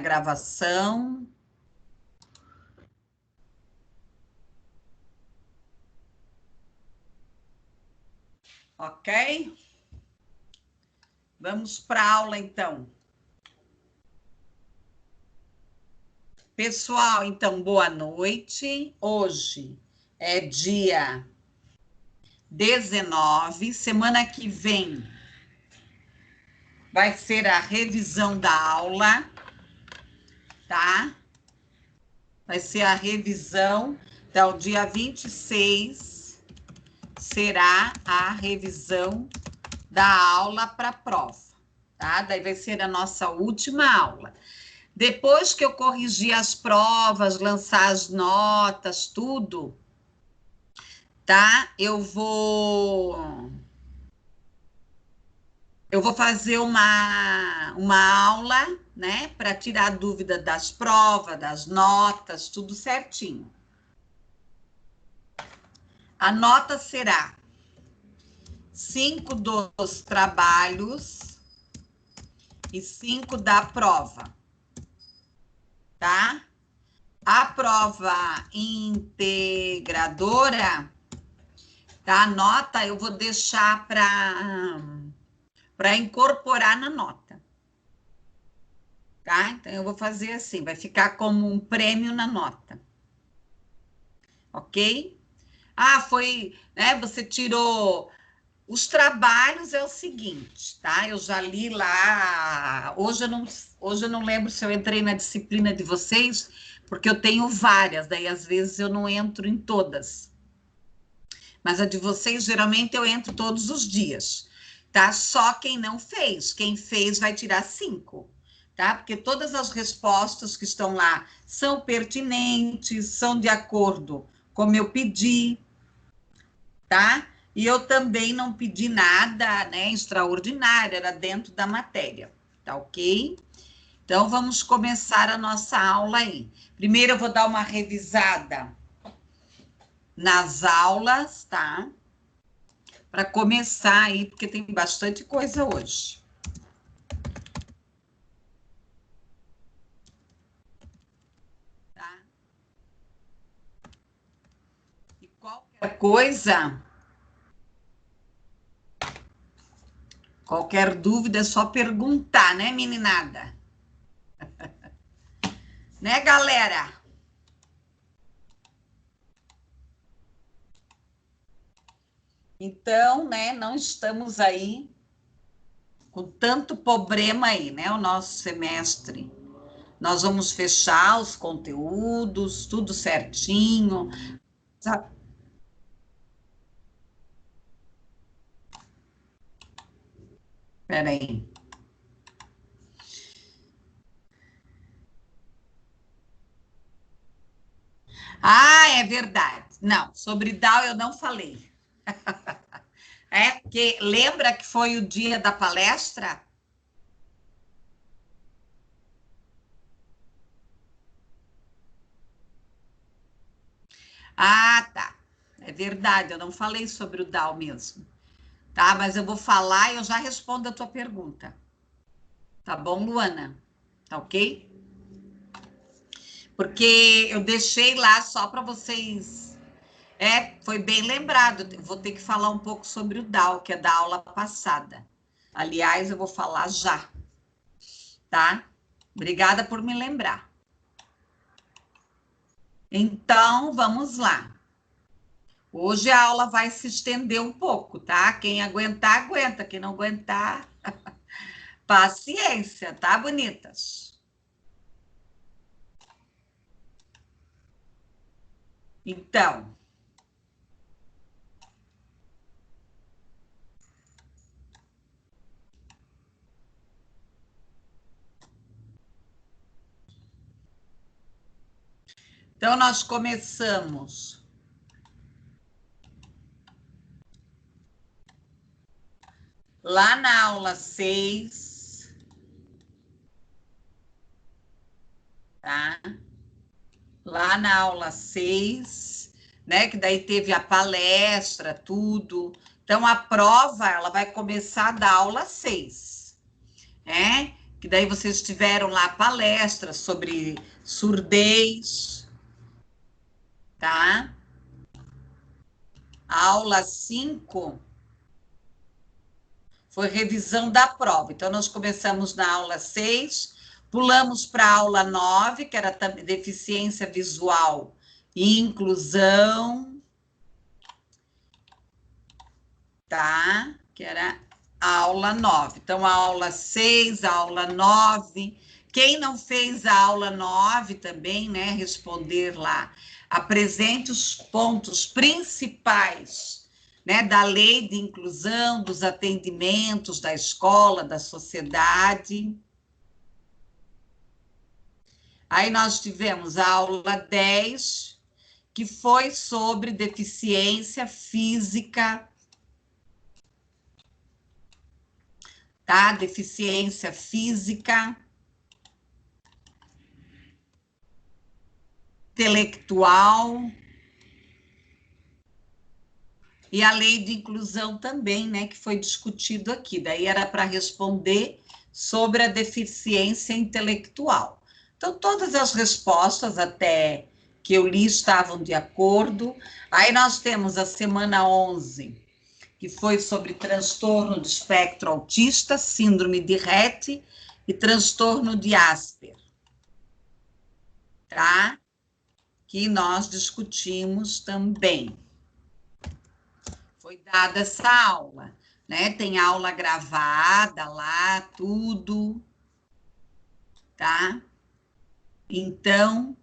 gravação. Ok? Vamos para a aula, então. Pessoal, então, boa noite. Hoje é dia 19, semana que vem vai ser a revisão da aula, tá? Vai ser a revisão, então, dia 26 será a revisão da aula para a prova, tá? Daí vai ser a nossa última aula. Depois que eu corrigir as provas, lançar as notas, tudo, tá? Eu vou fazer uma aula, né, para tirar dúvida das provas, das notas, tudo certinho. A nota será 5 dos trabalhos e 5 da prova, tá? A prova integradora, tá? A nota eu vou deixar para incorporar na nota, tá? Então, eu vou fazer assim, vai ficar como um prêmio na nota, ok? Ah, foi, né, você tirou... Os trabalhos é o seguinte, tá? Eu já li lá, hoje eu não lembro se eu entrei na disciplina de vocês, porque eu tenho várias, daí às vezes eu não entro em todas. Mas a de vocês, geralmente, eu entro todos os dias, tá? Só quem não fez. Quem fez vai tirar 5, tá? Porque todas as respostas que estão lá são pertinentes, são de acordo como eu pedi, tá? E eu também não pedi nada, né, extraordinário, era dentro da matéria, tá ok? Então, vamos começar a nossa aula aí. Primeiro, eu vou dar uma revisada nas aulas, tá? Para começar aí, porque tem bastante coisa hoje. Tá? E qualquer dúvida é só perguntar, né, meninada? Né, galera? Então, né, não estamos aí com tanto problema aí, né, o nosso semestre. Nós vamos fechar os conteúdos, tudo certinho. Sabe? Peraí. Ah, é verdade. Não, sobre DAO eu não falei. É, porque lembra que foi o dia da palestra? Ah, tá. É verdade, eu não falei sobre o DAO mesmo. Tá, mas eu vou falar e eu já respondo a tua pergunta. Tá bom, Luana? Tá ok? Porque eu deixei lá só para vocês. É, foi bem lembrado. Vou ter que falar um pouco sobre o DAO, que é da aula passada. Aliás, eu vou falar já, tá? Obrigada por me lembrar. Então, vamos lá. Hoje a aula vai se estender um pouco, tá? Quem aguentar, aguenta. Quem não aguentar, paciência, tá, bonitas? Então, nós começamos lá na aula 6, tá? Lá na aula 6, né? Que daí teve a palestra, tudo. Então, a prova, ela vai começar da aula 6, né? que daí vocês tiveram lá palestras sobre surdez, tá? A aula 5 foi revisão da prova. Então, nós começamos na aula 6, pulamos para a aula 9, que era deficiência visual e inclusão, tá? Que era a aula 9. Então, a aula 6, a aula 9. Quem não fez a aula 9 também, né? Responder lá. Apresente os pontos principais, né, da lei de inclusão, dos atendimentos, da escola, da sociedade. Aí nós tivemos a aula 10, que foi sobre deficiência física, tá? Deficiência física, intelectual, e a lei de inclusão também, né, que foi discutido aqui. Daí era para responder sobre a deficiência intelectual. Então, todas as respostas até que eu li estavam de acordo. Aí nós temos a semana 11, que foi sobre transtorno de espectro autista, síndrome de Rett e transtorno de Asper, tá? Que nós discutimos também. Foi dada essa aula, né? Tem aula gravada lá, tudo, tá? Então,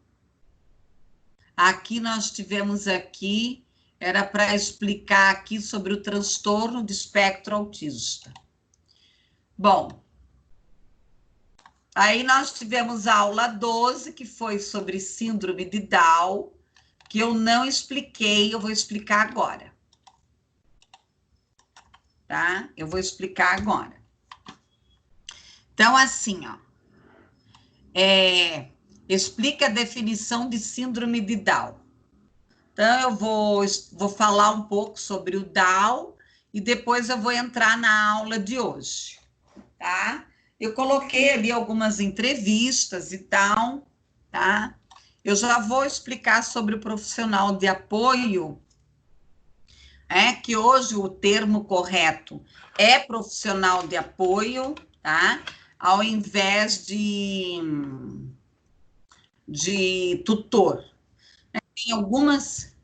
aqui nós tivemos aqui, era para explicar aqui sobre o transtorno de espectro autista. Bom, aí nós tivemos a aula 12, que foi sobre síndrome de Down, que eu não expliquei, eu vou explicar agora. Tá? Eu vou explicar agora. Então, assim, ó, explica a definição de síndrome de Down. Então, eu vou falar um pouco sobre o Down e depois eu vou entrar na aula de hoje, tá? Eu coloquei ali algumas entrevistas e tal, tá? Eu já vou explicar sobre o profissional de apoio, que hoje o termo correto é profissional de apoio, tá? Ao invés de tutor. Tem algumas...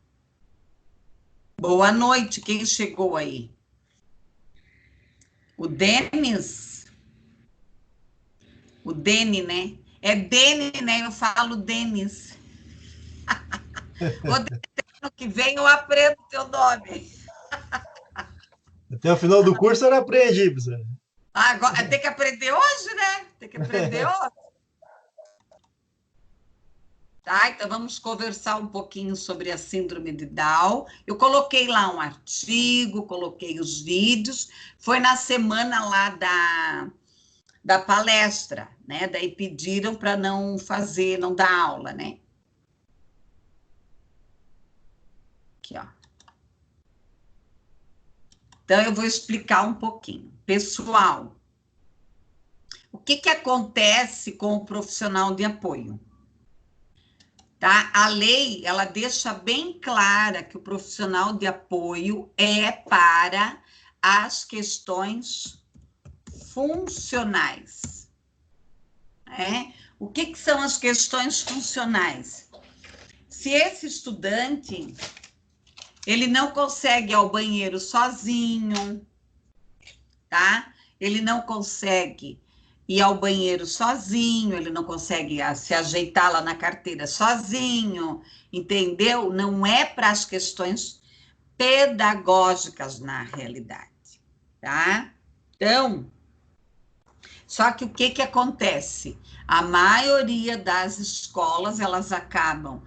Boa noite, quem chegou aí? O Denis? O Deni, né? É Deni, né? Eu falo Denis. O ano que vem eu aprendo teu nome. Até o final do curso ela aprende, professor. Agora, tem que aprender hoje, né? Tem que aprender hoje. Tá, então vamos conversar um pouquinho sobre a síndrome de Down. Eu coloquei lá um artigo, coloquei os vídeos. Foi na semana lá da palestra, né? Daí pediram para não fazer, não dar aula, né? Aqui, ó. Então, eu vou explicar um pouquinho. Pessoal, o que acontece com o profissional de apoio? Tá? A lei, ela deixa bem clara que o profissional de apoio é para as questões funcionais. O que são as questões funcionais? Se esse estudante, ele não consegue ir ao banheiro sozinho, tá? Ele não consegue ir ao banheiro sozinho, ele não consegue se ajeitar lá na carteira sozinho, entendeu? Não é para as questões pedagógicas na realidade, tá? Então, só que o que acontece? A maioria das escolas, elas acabam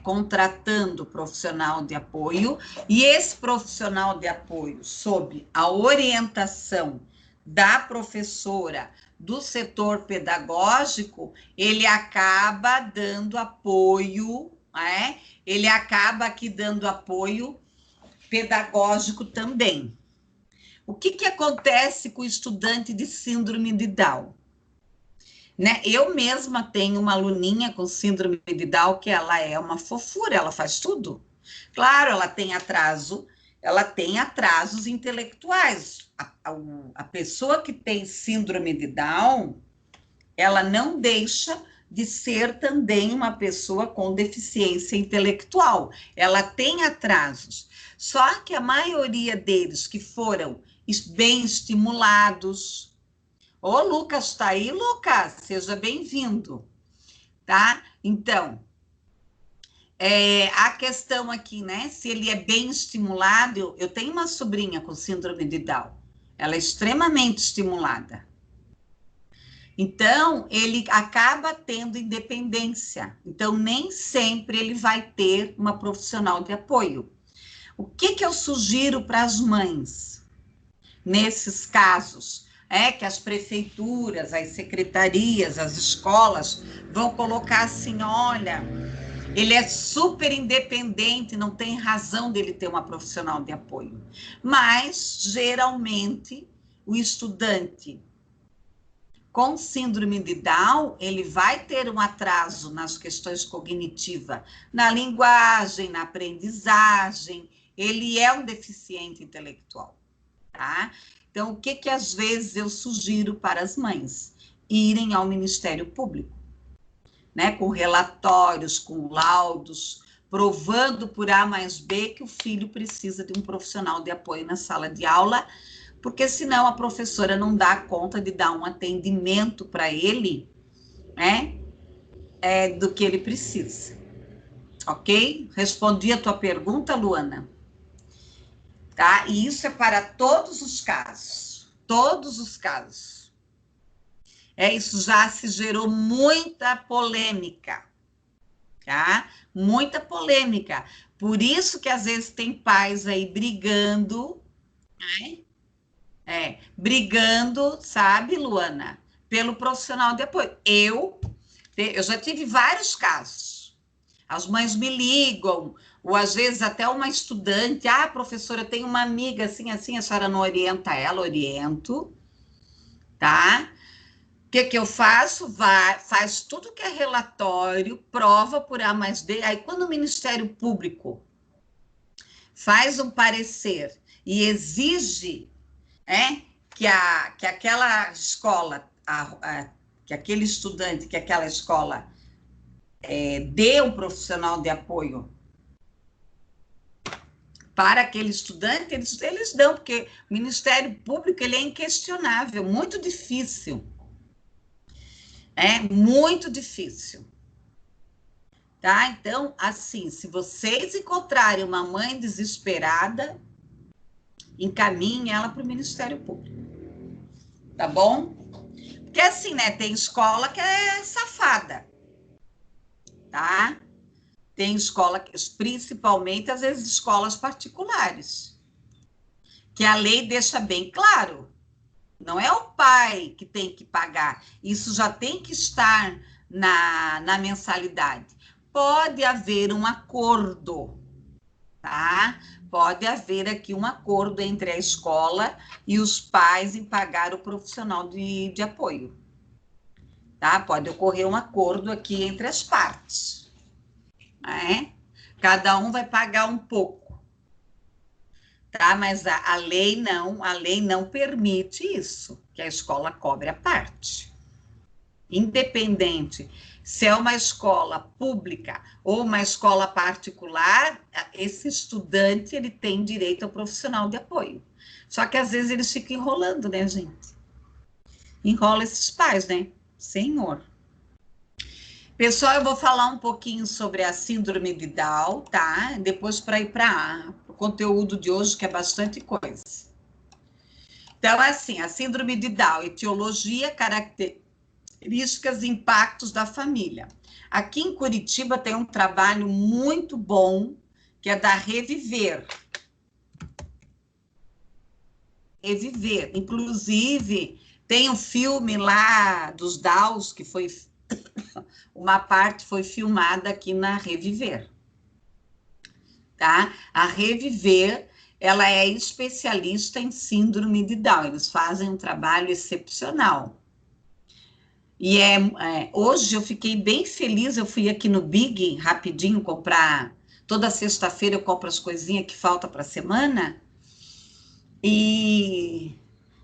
contratando profissional de apoio, e esse profissional de apoio, sob a orientação da professora do setor pedagógico, ele acaba dando apoio, ele acaba aqui dando apoio pedagógico também. O que acontece com o estudante de síndrome de Down? né? Eu mesma tenho uma aluninha com síndrome de Down que ela é uma fofura, ela faz tudo. Claro, ela tem atrasos intelectuais. A pessoa que tem síndrome de Down, ela não deixa de ser também uma pessoa com deficiência intelectual. Ela tem atrasos. Só que a maioria deles que foram bem estimulados. Ô, Lucas, tá aí, Lucas? Seja bem-vindo, tá? Então, a questão aqui, né? Se ele é bem estimulado, eu tenho uma sobrinha com síndrome de Down. Ela é extremamente estimulada. Então, ele acaba tendo independência. Então, nem sempre ele vai ter uma profissional de apoio. O que eu sugiro para as mães nesses casos? É que as prefeituras, as secretarias, as escolas vão colocar assim, olha, ele é super independente, não tem razão dele ter uma profissional de apoio. Mas, geralmente, o estudante com síndrome de Down, ele vai ter um atraso nas questões cognitivas, na linguagem, na aprendizagem, ele é um deficiente intelectual, tá? Então, o que às vezes eu sugiro para as mães? Irem ao Ministério Público, né? Com relatórios, com laudos, provando por A mais B que o filho precisa de um profissional de apoio na sala de aula, porque senão a professora não dá conta de dar um atendimento para ele, né, do que ele precisa. Ok? Respondi a tua pergunta, Luana? Tá? E isso é para todos os casos. Todos os casos. Isso já se gerou muita polêmica. Tá? Muita polêmica. Por isso que às vezes tem pais aí brigando, né? Brigando, sabe, Luana, pelo profissional de apoio. Eu já tive vários casos. As mães me ligam, ou às vezes até uma estudante, professora, eu tenho uma amiga assim, assim, a senhora não orienta ela? Oriento, tá? O que eu faço? Faz tudo que é relatório, prova por A mais B, aí quando o Ministério Público faz um parecer e exige que aquela escola, que aquele estudante, que aquela escola dê um profissional de apoio para aquele estudante, eles dão, porque o Ministério Público ele é inquestionável, muito difícil. Muito difícil. Tá? Então, assim, se vocês encontrarem uma mãe desesperada, encaminhem ela para o Ministério Público. Tá bom? Porque assim, né, tem escola que é safada, tá? Tem escola, principalmente, às vezes, escolas particulares, que a lei deixa bem claro, não é o pai que tem que pagar, isso já tem que estar na mensalidade. Pode haver um acordo, tá? Pode haver aqui um acordo entre a escola e os pais em pagar o profissional de apoio. Tá? Pode ocorrer um acordo aqui entre as partes. Né? Cada um vai pagar um pouco. Tá? Mas a lei não permite isso, que a escola cobre a parte. Independente se é uma escola pública ou uma escola particular, esse estudante ele tem direito ao profissional de apoio. Só que às vezes eles ficam enrolando, né, gente? Enrola esses pais, né? Senhor. Pessoal, eu vou falar um pouquinho sobre a síndrome de Down, tá? Depois para ir para o conteúdo de hoje, que é bastante coisa. Então, assim, a síndrome de Down, etiologia, características e impactos da família. Aqui em Curitiba tem um trabalho muito bom, que é da Reviver. Reviver. Inclusive, tem um filme lá dos Downs, que foi... uma parte foi filmada aqui na Reviver. Tá? A Reviver, ela é especialista em síndrome de Down. Eles fazem um trabalho excepcional. E hoje eu fiquei bem feliz, eu fui aqui no Big, rapidinho, comprar, toda sexta-feira eu compro as coisinhas que faltam para a semana, e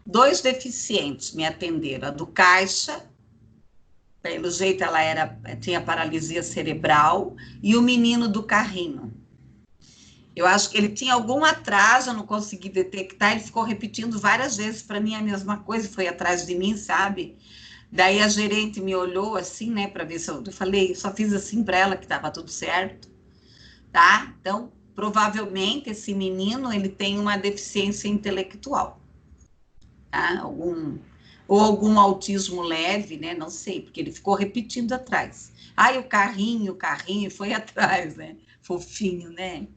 2 deficientes me atenderam, a do caixa, pelo jeito ela tinha paralisia cerebral, e o menino do carrinho. Eu acho que ele tinha algum atraso, eu não consegui detectar, ele ficou repetindo várias vezes para mim a mesma coisa, foi atrás de mim, sabe? Daí a gerente me olhou assim, né, para ver se eu falei, só fiz assim para ela que estava tudo certo, tá? Então, provavelmente esse menino ele tem uma deficiência intelectual, tá? Ou algum autismo leve, né? Não sei, porque ele ficou repetindo atrás. Ai, o carrinho, foi atrás, né? Fofinho, né?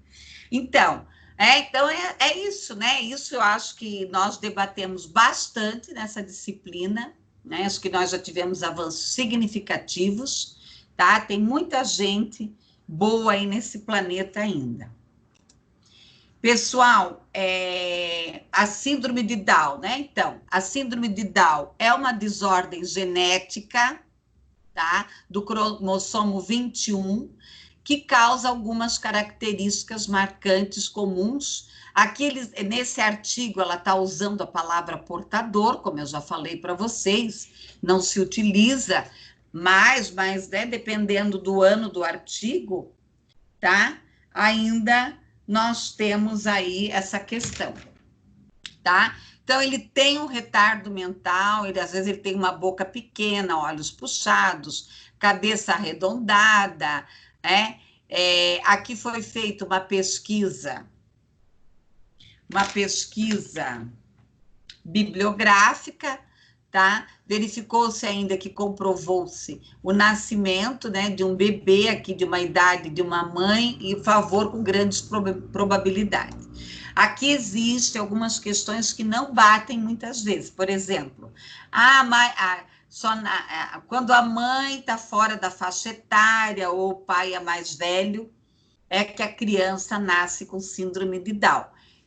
Então, é isso, né? Isso eu acho que nós debatemos bastante nessa disciplina, né? Acho que nós já tivemos avanços significativos, tá? Tem muita gente boa aí nesse planeta ainda. Pessoal, a síndrome de Down, né? Então, a síndrome de Down é uma desordem genética, tá? Do cromossomo 21, que causa algumas características marcantes comuns. Nesse artigo, ela está usando a palavra portador, como eu já falei para vocês, não se utiliza mais, mas né, dependendo do ano do artigo, tá? Ainda nós temos aí essa questão, tá? Então, ele tem um retardo mental, às vezes ele tem uma boca pequena, olhos puxados, cabeça arredondada, né? Aqui foi feita uma pesquisa bibliográfica, tá? Verificou-se ainda que comprovou-se o nascimento, né, de um bebê aqui de uma idade de uma mãe e favor com grandes probabilidades. Aqui existem algumas questões que não batem muitas vezes. Por exemplo, quando a mãe está fora da faixa etária ou o pai é mais velho, é que a criança nasce com síndrome de Down.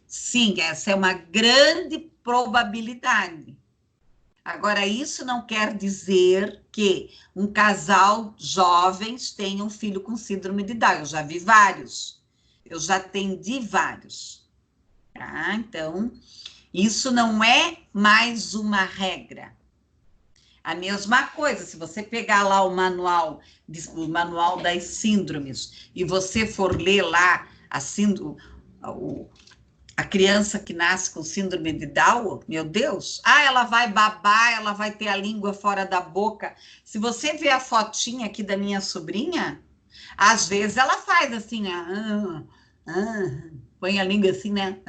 Sim, essa é uma grande probabilidade. Agora, isso não quer dizer que um casal jovens tenha um filho com síndrome de Down. Eu já vi vários. Eu já atendi vários. Tá? Então, isso não é mais uma regra. A mesma coisa, se você pegar lá o manual das síndromes e você for ler lá a criança que nasce com síndrome de Down, meu Deus, ela vai babar, ela vai ter a língua fora da boca. Se você ver a fotinha aqui da minha sobrinha, às vezes ela faz assim, põe a língua assim, né?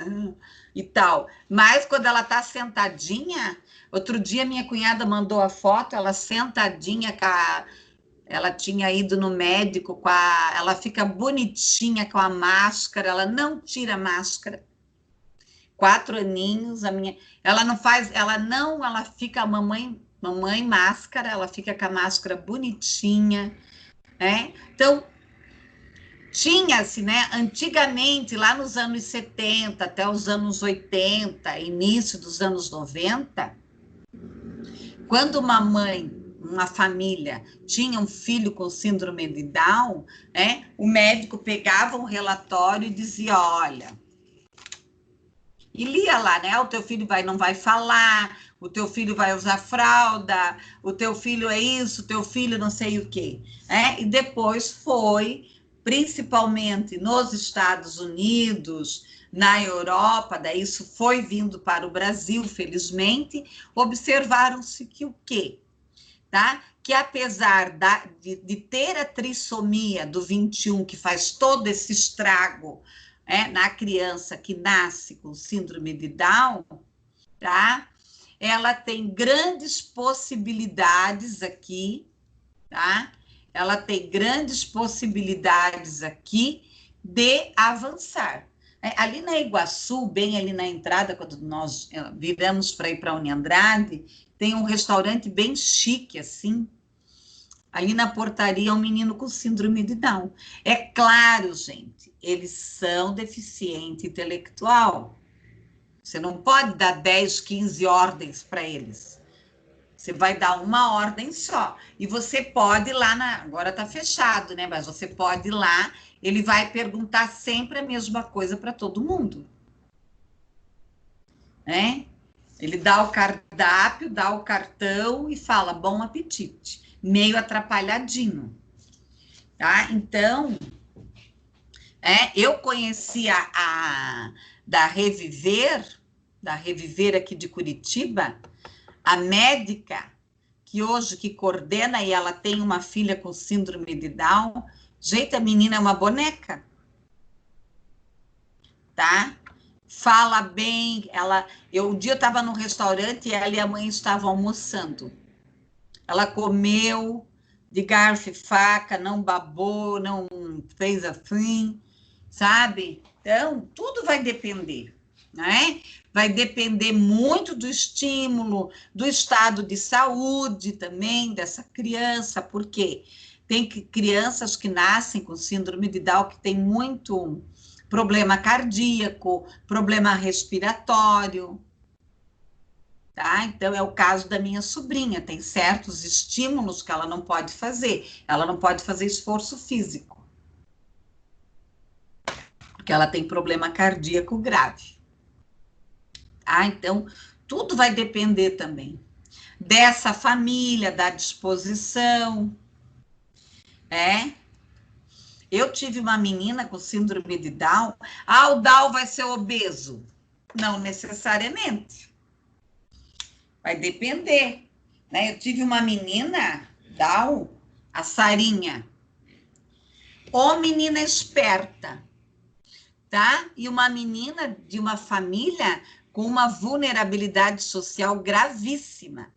E tal. Mas quando ela tá sentadinha, outro dia minha cunhada mandou a foto, ela sentadinha ela tinha ido no médico ela fica bonitinha com a máscara, ela não tira a máscara. 4 aninhos, ela não faz, ela fica mamãe máscara, ela fica com a máscara bonitinha, né? Então, tinha-se, né, antigamente, lá nos anos 70 até os anos 80, início dos anos 90, quando uma família tinha um filho com síndrome de Down, né, o médico pegava um relatório e dizia, olha, e lia lá, né, o teu filho não vai falar, o teu filho vai usar fralda, o teu filho é isso, o teu filho não sei o quê, né, e depois foi, principalmente nos Estados Unidos, na Europa, daí isso foi vindo para o Brasil, felizmente, observaram-se que o quê? Tá? Que apesar de ter a trissomia do 21, que faz todo esse estrago na criança que nasce com síndrome de Down, tá? Ela tem grandes possibilidades aqui, tá? Ela tem grandes possibilidades aqui de avançar. Ali na Iguaçu, bem ali na entrada, quando nós viramos para ir para a Uniandrade, tem um restaurante bem chique, assim. Ali na portaria, um menino com síndrome de Down. É claro, gente, eles são deficiente intelectual. Você não pode dar 10, 15 ordens para eles. Você vai dar uma ordem só. E você pode ir lá agora está fechado, né? Mas você pode ir lá, ele vai perguntar sempre a mesma coisa para todo mundo. Né? Ele dá o cardápio, dá o cartão e fala bom apetite. Meio atrapalhadinho. Tá? Então, eu conheci da Reviver aqui de Curitiba, a médica que coordena, e ela tem uma filha com síndrome de Down. Gente, a menina é uma boneca. Tá? Fala bem. Um dia eu estava no restaurante e ela e a mãe estavam almoçando. Ela comeu de garfo e faca, não babou, não fez assim, sabe? Então, tudo vai depender, né? Vai depender muito do estímulo, do estado de saúde também dessa criança, porque tem crianças que nascem com síndrome de Down que tem muito problema cardíaco, problema respiratório, tá? Então, é o caso da minha sobrinha, tem certos estímulos que ela não pode fazer esforço físico, porque ela tem problema cardíaco grave. Tá? Então, tudo vai depender também dessa família, da disposição. Eu tive uma menina com síndrome de Down. O Down vai ser obeso? Não necessariamente. Vai depender. Né? Eu tive uma menina Down, a Sarinha. Menina esperta. Tá? E uma menina de uma família com uma vulnerabilidade social gravíssima.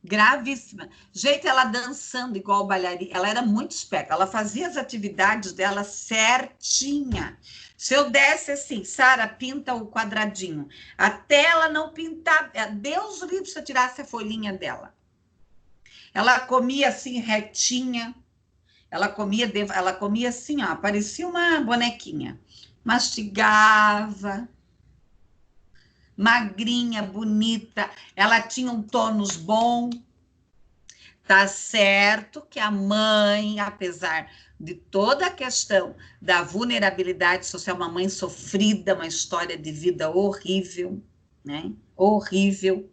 Gravíssima. Gente, ela dançando igual bailarina, ela era muito esperta, ela fazia as atividades dela certinha. Se eu desse assim, Sara, pinta o quadradinho, até ela não pintar, Deus o livre se eu tirasse a folhinha dela. Ela comia assim, retinha, ela comia assim, ó, parecia uma bonequinha. Mastigava, magrinha, bonita, ela tinha um tônus bom. Tá certo que a mãe, apesar de toda a questão da vulnerabilidade social, uma mãe sofrida, uma história de vida horrível, né? Horrível,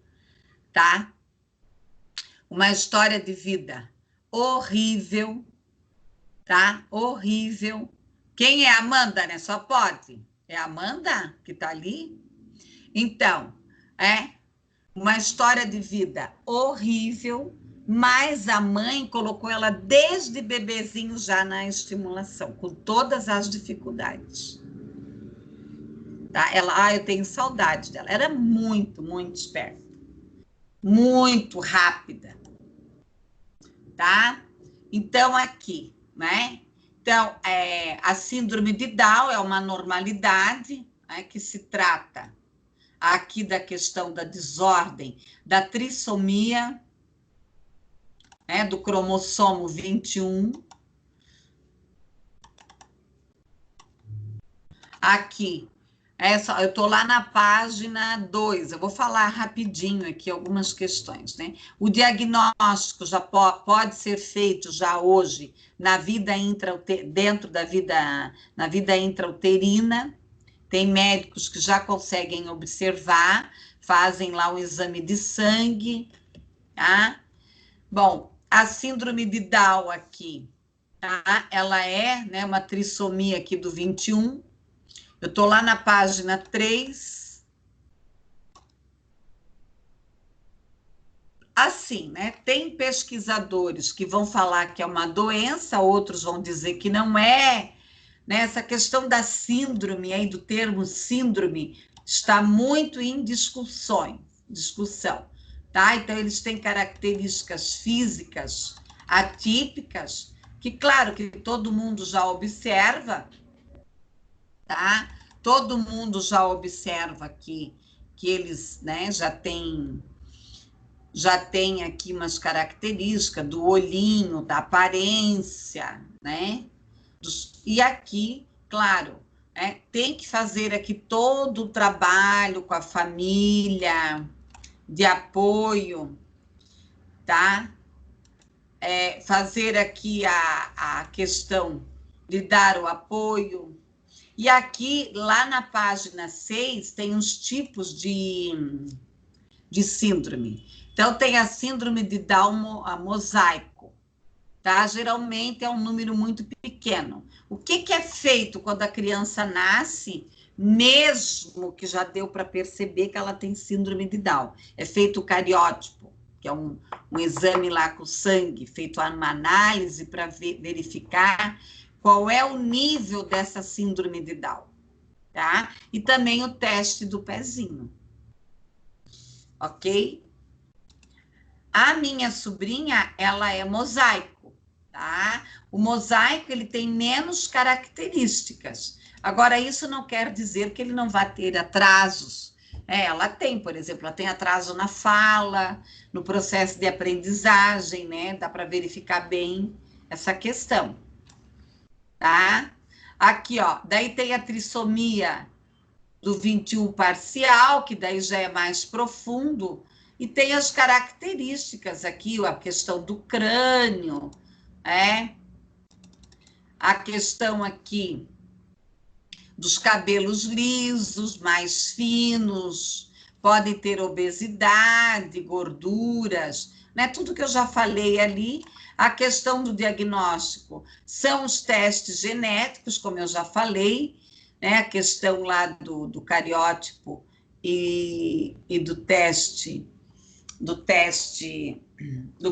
tá? Uma história de vida horrível, tá? Horrível. Quem é a Amanda, né? Só pode. É a Amanda que tá ali? Então, uma história de vida horrível, mas a mãe colocou ela desde bebezinho já na estimulação, com todas as dificuldades. Tá? Eu tenho saudade dela. Era muito, muito esperta. Muito rápida. Tá? Então, aqui, né? Então, a síndrome de Down é uma normalidade, né, que se trata aqui da questão da desordem, da trissomia, do cromossomo 21. Aqui, eu estou lá na página 2, eu vou falar rapidinho aqui algumas questões, né? O diagnóstico já pode ser feito já hoje na vida na vida intrauterina. Tem médicos que já conseguem observar, fazem lá um exame de sangue, tá? Bom, a síndrome de Down aqui, tá? Ela é, né, uma trissomia aqui do 21. Eu estou lá na página 3. Assim, né? Tem pesquisadores que vão falar que é uma doença, outros vão dizer que não é. Né? Essa questão da síndrome, aí do termo síndrome, está muito em discussão. Tá? Então, eles têm características físicas atípicas, que, claro, que todo mundo já observa, tá? Todo mundo já observa que eles, né, já tem aqui umas características do olhinho, da aparência, né? E aqui, claro, tem que fazer aqui todo o trabalho com a família, de apoio, tá? Fazer aqui a questão de dar o apoio. E aqui, lá na página 6, tem os tipos de síndrome. Então, tem a síndrome de Down mosaico, tá? Geralmente é um número muito pequeno. O que é feito quando a criança nasce, mesmo que já deu para perceber que ela tem síndrome de Down? É feito o cariótipo, que é um exame lá com sangue, feito uma análise para verificar qual é o nível dessa síndrome de Down, tá? E também o teste do pezinho, ok? A minha sobrinha, ela é mosaico, tá? O mosaico, ele tem menos características. Agora, isso não quer dizer que ele não vai ter atrasos. Ela tem, por exemplo, ela tem atraso na fala, no processo de aprendizagem, né? Dá para verificar bem essa questão, tá? Aqui, ó, daí tem a trissomia do 21 parcial, que daí já é mais profundo, e tem as características aqui, a questão do crânio, a questão aqui dos cabelos lisos, mais finos, podem ter obesidade, gorduras, né? Tudo que eu já falei ali. A questão do diagnóstico são os testes genéticos, como eu já falei, né? A questão lá do cariótipo e do teste do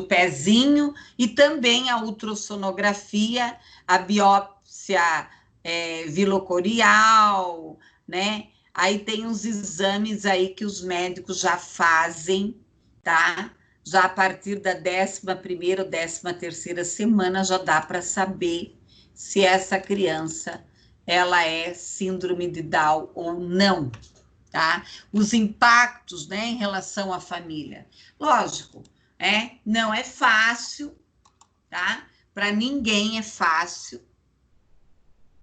pezinho, e também a ultrassonografia, a biópsia vilocorial, né? Aí tem os exames aí que os médicos já fazem, tá? Já a partir da 11ª ou 13ª semana já dá para saber se essa criança ela é síndrome de Down ou não, tá? Os impactos, né, em relação à família. Lógico, não é fácil, tá? Para ninguém é fácil,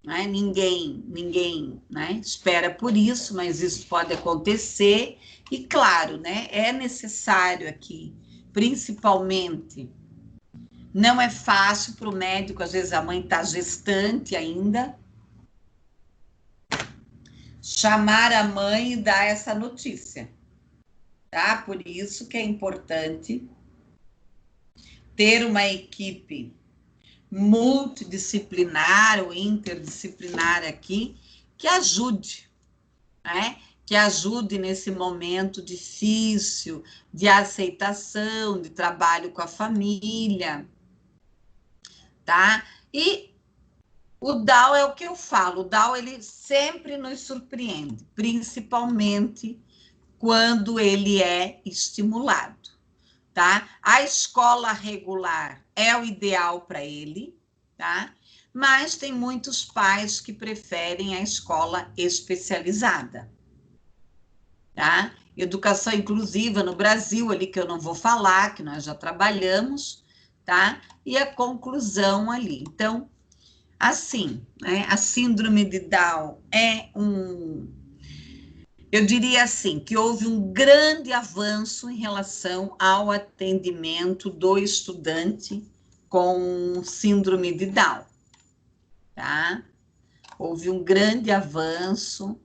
né? Ninguém, né, espera por isso, mas isso pode acontecer. E claro, né, é necessário aqui, principalmente, não é fácil para o médico, às vezes a mãe está gestante ainda, chamar a mãe e dar essa notícia, tá? Por isso que é importante ter uma equipe multidisciplinar ou interdisciplinar aqui que ajude, né? Que ajude nesse momento difícil de aceitação, de trabalho com a família, tá? E o Down é o que eu falo, o Down ele sempre nos surpreende, principalmente quando ele é estimulado, tá? A escola regular é o ideal para ele, tá? Mas tem muitos pais que preferem a escola especializada, tá? Educação inclusiva no Brasil, ali que eu não vou falar, que nós já trabalhamos, tá? E a conclusão ali. Então, assim, né? A síndrome de Down eu diria assim, que houve um grande avanço em relação ao atendimento do estudante com síndrome de Down, tá? Houve um grande avanço.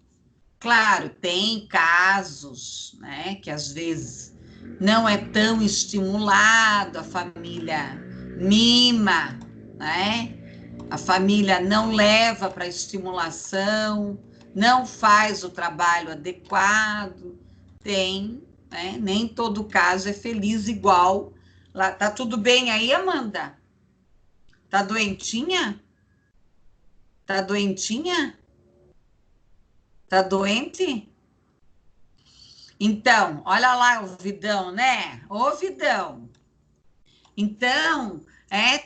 Claro, tem casos, né, que às vezes não é tão estimulado, a família mima, né? A família não leva para estimulação, não faz o trabalho adequado, tem, né? Nem todo caso é feliz igual. Lá, tá tudo bem aí, Amanda? Tá doentinha? Tá doentinha? Tá doente? Então, olha lá o Vidão, né? Ô, Vidão. Então,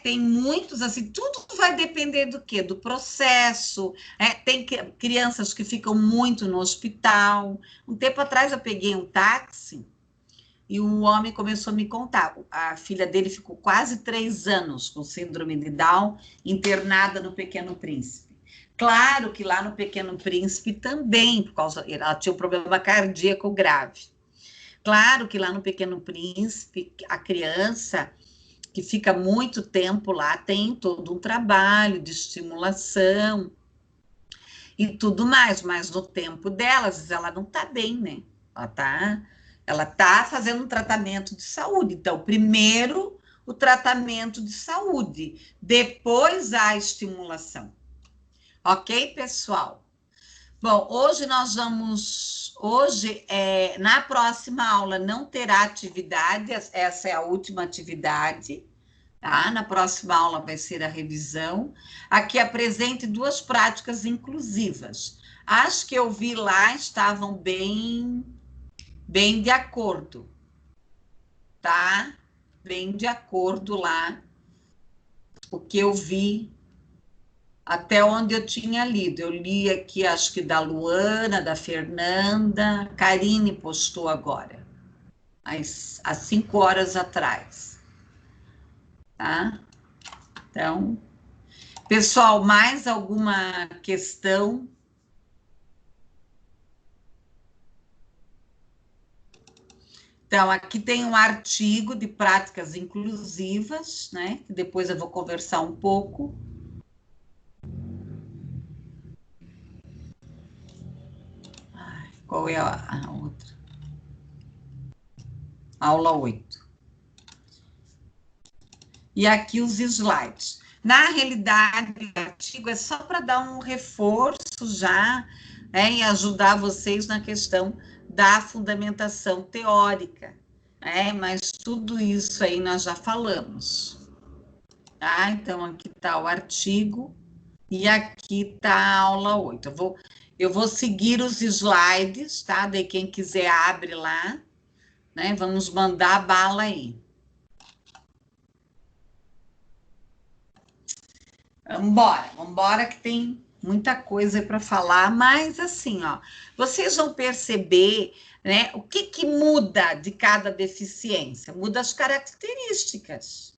tem muitos, assim, tudo vai depender do quê? Do processo. Tem crianças que ficam muito no hospital. Um tempo atrás eu peguei um táxi e um homem começou a me contar. A filha dele ficou quase 3 anos com síndrome de Down, internada no Pequeno Príncipe. Claro que lá no Pequeno Príncipe também, ela tinha um problema cardíaco grave. Claro que lá no Pequeno Príncipe, a criança que fica muito tempo lá tem todo um trabalho de estimulação e tudo mais, mas no tempo dela, às vezes ela não está bem, né? Ela tá fazendo um tratamento de saúde. Então, primeiro o tratamento de saúde, depois a estimulação. Ok, pessoal? Bom, hoje nós vamos. Hoje, na próxima aula, não terá atividade, essa é a última atividade, tá? Na próxima aula vai ser a revisão. Aqui apresente 2 práticas inclusivas. As que eu vi lá estavam bem de acordo, tá? Bem de acordo lá, o que eu vi até onde eu tinha lido. Eu li aqui, acho que da Luana, da Fernanda, Karine postou agora, há 5 horas atrás, tá? Então, pessoal, mais alguma questão? Então, aqui tem um artigo de práticas inclusivas, né? Que depois eu vou conversar um pouco. Qual é a outra? Aula 8. E aqui os slides. Na realidade, o artigo é só para dar um reforço já, e ajudar vocês na questão da fundamentação teórica, mas tudo isso aí nós já falamos. Tá? Então, aqui está o artigo e aqui está a aula 8. Eu vou seguir os slides, tá? Daí quem quiser abre lá, né? Vamos mandar a bala aí. Vambora que tem muita coisa para falar, mas assim, ó, vocês vão perceber, né, o que muda de cada deficiência? Muda as características,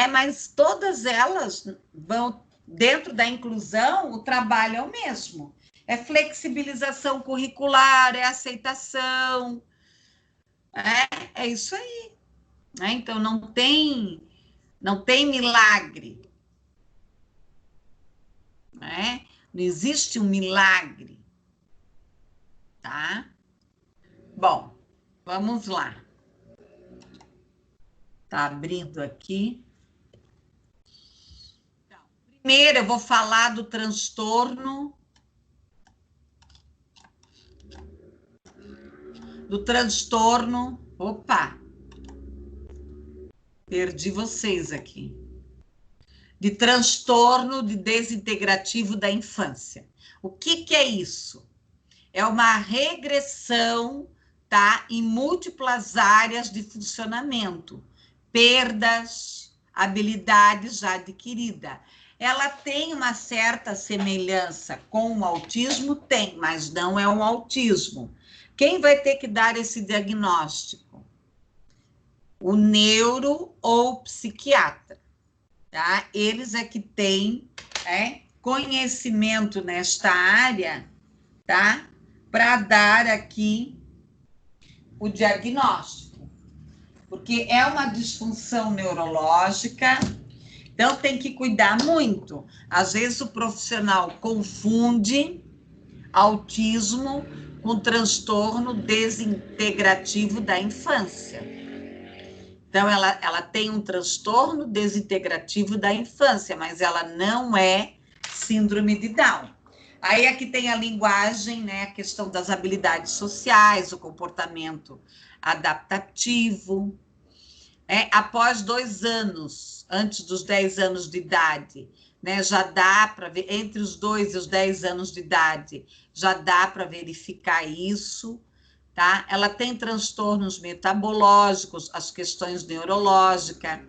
mas todas elas vão, dentro da inclusão, o trabalho é o mesmo, é flexibilização curricular, é aceitação, é isso aí, né? Então não tem milagre, né? Não existe um milagre, tá? Bom, vamos lá. Tá abrindo aqui. Então, primeiro eu vou falar do transtorno. Opa! Perdi vocês aqui. De transtorno de desintegrativo da infância. O que é isso? É uma regressão, tá, em múltiplas áreas de funcionamento, perdas, habilidades já adquiridas. Ela tem uma certa semelhança com o autismo? Tem, mas não é um autismo. Quem vai ter que dar esse diagnóstico? O neuro ou o psiquiatra, tá? Eles é que têm conhecimento nesta área, tá? Para dar aqui o diagnóstico, porque é uma disfunção neurológica, então tem que cuidar muito. Às vezes o profissional confunde autismo com transtorno desintegrativo da infância. Então, ela tem um transtorno desintegrativo da infância, mas ela não é síndrome de Down. Aí aqui tem a linguagem, né, a questão das habilidades sociais, o comportamento adaptativo. Após 2 anos, antes dos 10 anos de idade, né, já dá para ver, entre os 2 e os 10 anos de idade, já dá para verificar isso, tá? Ela tem transtornos metabológicos, as questões neurológicas,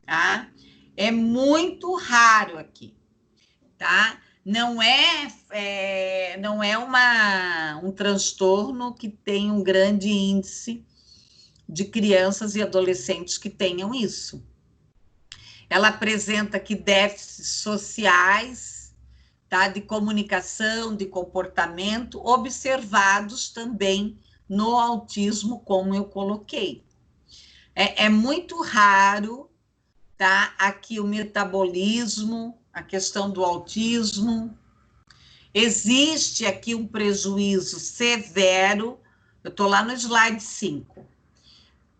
tá? É muito raro aqui, tá? Não é um transtorno que tem um grande índice de crianças e adolescentes que tenham isso. Ela apresenta aqui déficits sociais, tá? De comunicação, de comportamento, observados também no autismo, como eu coloquei. É muito raro, tá? Aqui o metabolismo, a questão do autismo. Existe aqui um prejuízo severo, eu estou lá no slide 5,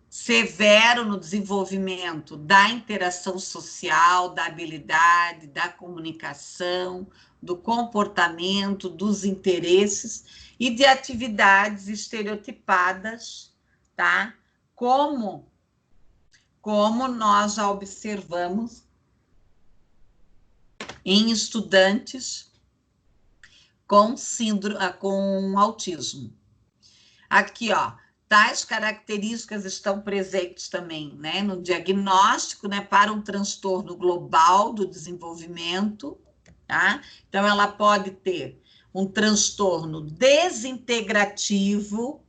severo no desenvolvimento da interação social, da habilidade, da comunicação, do comportamento, dos interesses e de atividades estereotipadas, tá? Como nós já observamos em estudantes com síndrome, com autismo. Aqui, ó, tais características estão presentes também, né, no diagnóstico, né, para um transtorno global do desenvolvimento, tá? Então, ela pode ter um transtorno desintegrativo,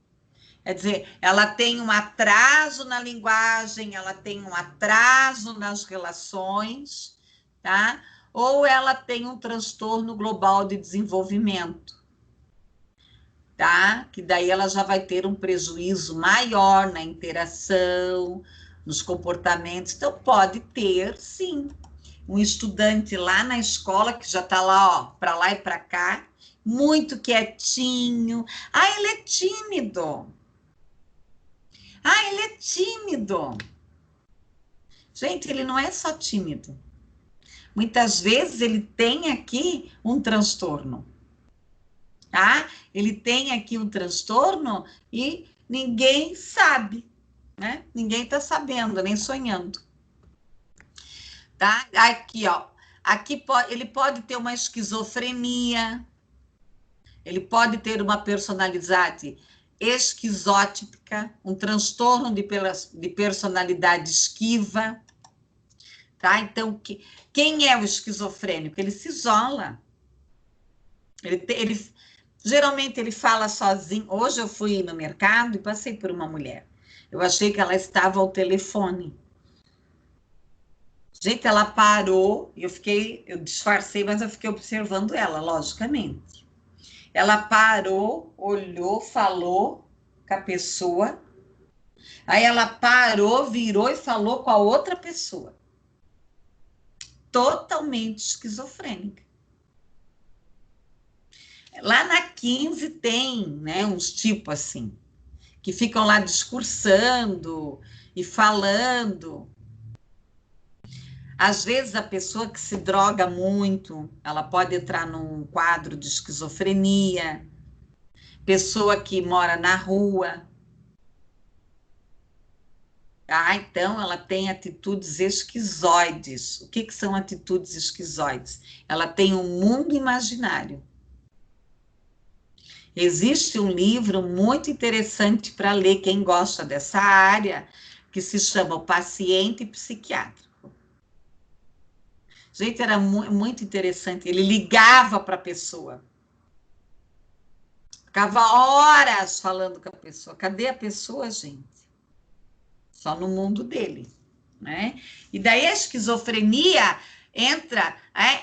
quer dizer, ela tem um atraso na linguagem, ela tem um atraso nas relações, tá? Ou ela tem um transtorno global de desenvolvimento, tá? Que daí ela já vai ter um prejuízo maior na interação, nos comportamentos. Então, pode ter, sim, um estudante lá na escola que já está lá, ó, para lá e para cá, muito quietinho. Ah, ele é tímido. Ah, ele é tímido. Gente, ele não é só tímido. Muitas vezes ele tem aqui um transtorno, tá? Ele tem aqui um transtorno e ninguém sabe, né? Ninguém está sabendo, nem sonhando. Tá? Aqui, ó. Aqui ele pode ter uma esquizofrenia, ele pode ter uma personalidade esquizótica, um transtorno de personalidade esquiva, tá? Então, quem é o esquizofrênico? Ele se isola. Geralmente ele fala sozinho. Hoje eu fui no mercado e passei por uma mulher. Eu achei que ela estava ao telefone. Gente, ela parou, eu disfarcei, mas eu fiquei observando ela, logicamente. Ela parou, olhou, falou com a pessoa. Aí ela parou, virou e falou com a outra pessoa. Totalmente esquizofrênica. Lá na 15 tem, né, uns tipos assim, que ficam lá discursando e falando. Às vezes a pessoa que se droga muito, ela pode entrar num quadro de esquizofrenia. Pessoa que mora na rua, ah, então ela tem atitudes esquizoides. O que são atitudes esquizoides? Ela tem um mundo imaginário. Existe um livro muito interessante para ler, quem gosta dessa área, que se chama O Paciente Psiquiátrico. Gente, era muito interessante. Ele ligava para a pessoa. Ficava horas falando com a pessoa. Cadê a pessoa, gente? Só no mundo dele, né? E daí a esquizofrenia entra,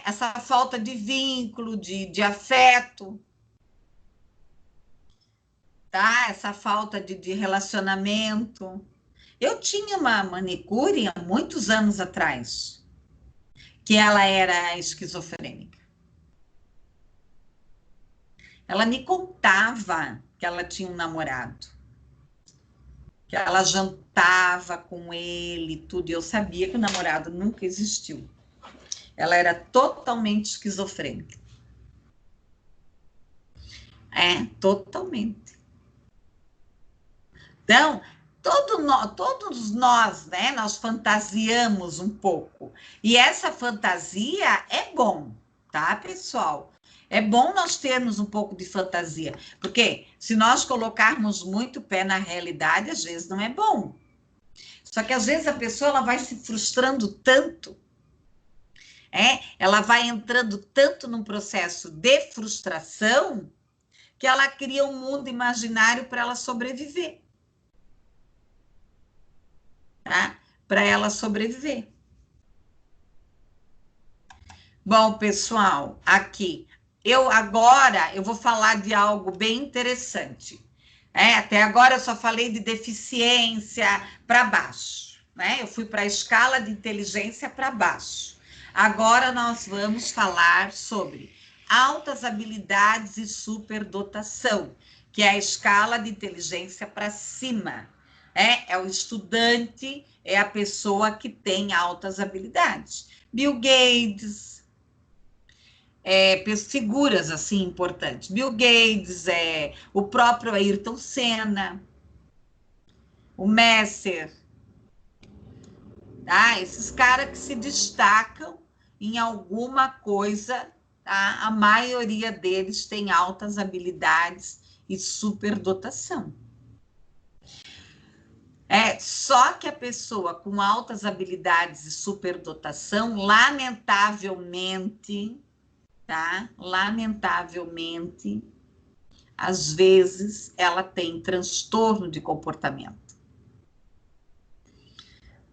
essa falta de vínculo, de afeto, tá? Essa falta de relacionamento. Eu tinha uma manicure há muitos anos atrás, que ela era esquizofrênica. Ela me contava que ela tinha um namorado, que ela jantava com ele, tudo, e eu sabia que o namorado nunca existiu. Ela era totalmente esquizofrênica. Totalmente. Então, todos nós, né, nós fantasiamos um pouco. E essa fantasia é bom, tá, pessoal? É bom nós termos um pouco de fantasia, porque se nós colocarmos muito pé na realidade, às vezes não é bom. Só que às vezes a pessoa ela vai se frustrando tanto, ela vai entrando tanto num processo de frustração, que ela cria um mundo imaginário para ela sobreviver. Tá? Para ela sobreviver. Bom, pessoal, aqui, agora eu vou falar de algo bem interessante. Até agora eu só falei de deficiência para baixo, né? Eu fui para a escala de inteligência para baixo. Agora nós vamos falar sobre altas habilidades e superdotação, que é a escala de inteligência para cima. É o estudante, é a pessoa que tem altas habilidades. Bill Gates, figuras assim importantes. Bill Gates, o próprio Ayrton Senna, o Messer, tá? Esses caras que se destacam em alguma coisa, tá? A maioria deles tem altas habilidades e superdotação. Só que a pessoa com altas habilidades e superdotação, lamentavelmente, tá? Lamentavelmente, às vezes, ela tem transtorno de comportamento.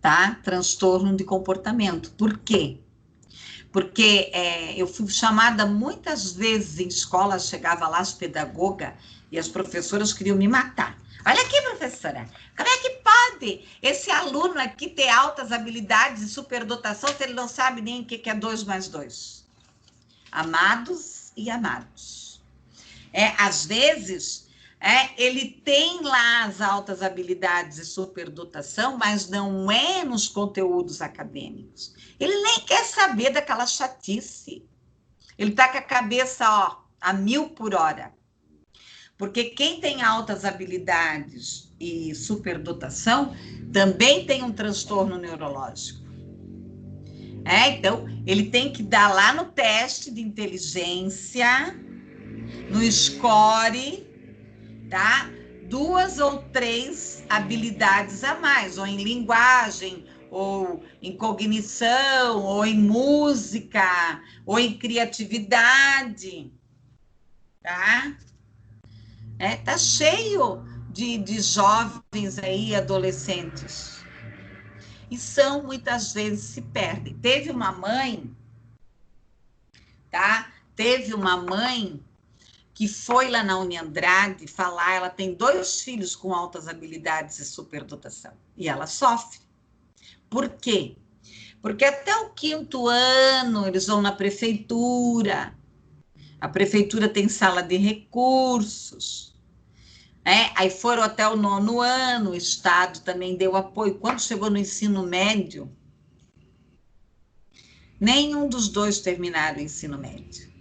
Tá? Transtorno de comportamento. Por quê? Porque eu fui chamada muitas vezes em escola, chegava lá as pedagogas e as professoras queriam me matar. Olha aqui, professora, como é que pode esse aluno aqui ter altas habilidades e superdotação se ele não sabe nem o que é 2 mais 2? Amados e amados. Às vezes, ele tem lá as altas habilidades e superdotação, mas não é nos conteúdos acadêmicos. Ele nem quer saber daquela chatice. Ele está com a cabeça, a 1000 por hora. Porque quem tem altas habilidades e superdotação também tem um transtorno neurológico. Então, ele tem que dar lá no teste de inteligência, no score, tá? 2 ou 3 habilidades a mais, ou em linguagem, ou em cognição, ou em música, ou em criatividade, tá? Tá cheio de jovens aí, adolescentes. E são, muitas vezes, se perdem. Teve uma mãe, tá? Teve uma mãe que foi lá na Uniandrade falar, ela tem 2 filhos com altas habilidades e superdotação, e ela sofre. Por quê? Porque até o 5º ano eles vão na prefeitura, a prefeitura tem sala de recursos, aí foram até o 9º ano, o Estado também deu apoio. Quando chegou no ensino médio, nenhum dos 2 terminaram o ensino médio.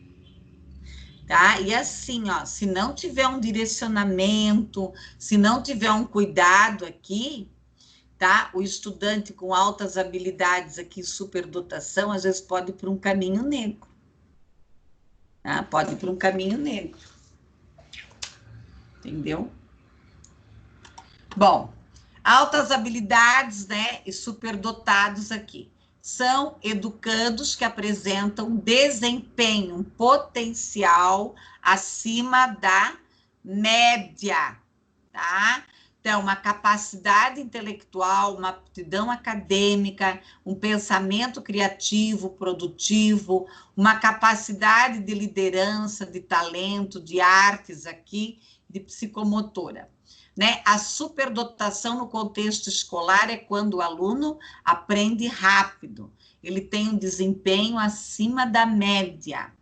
Tá? E assim, se não tiver um direcionamento, se não tiver um cuidado aqui, tá? O estudante com altas habilidades aqui, superdotação, às vezes pode ir para um caminho negro. Tá? Pode ir para um caminho negro. Entendeu? Bom, altas habilidades, né, e superdotados aqui são educandos que apresentam desempenho, potencial acima da média, tá? Então, uma capacidade intelectual, uma aptidão acadêmica, um pensamento criativo, produtivo, uma capacidade de liderança, de talento, de artes aqui, de psicomotora. Né? A superdotação no contexto escolar é quando o aluno aprende rápido, ele tem um desempenho acima da média,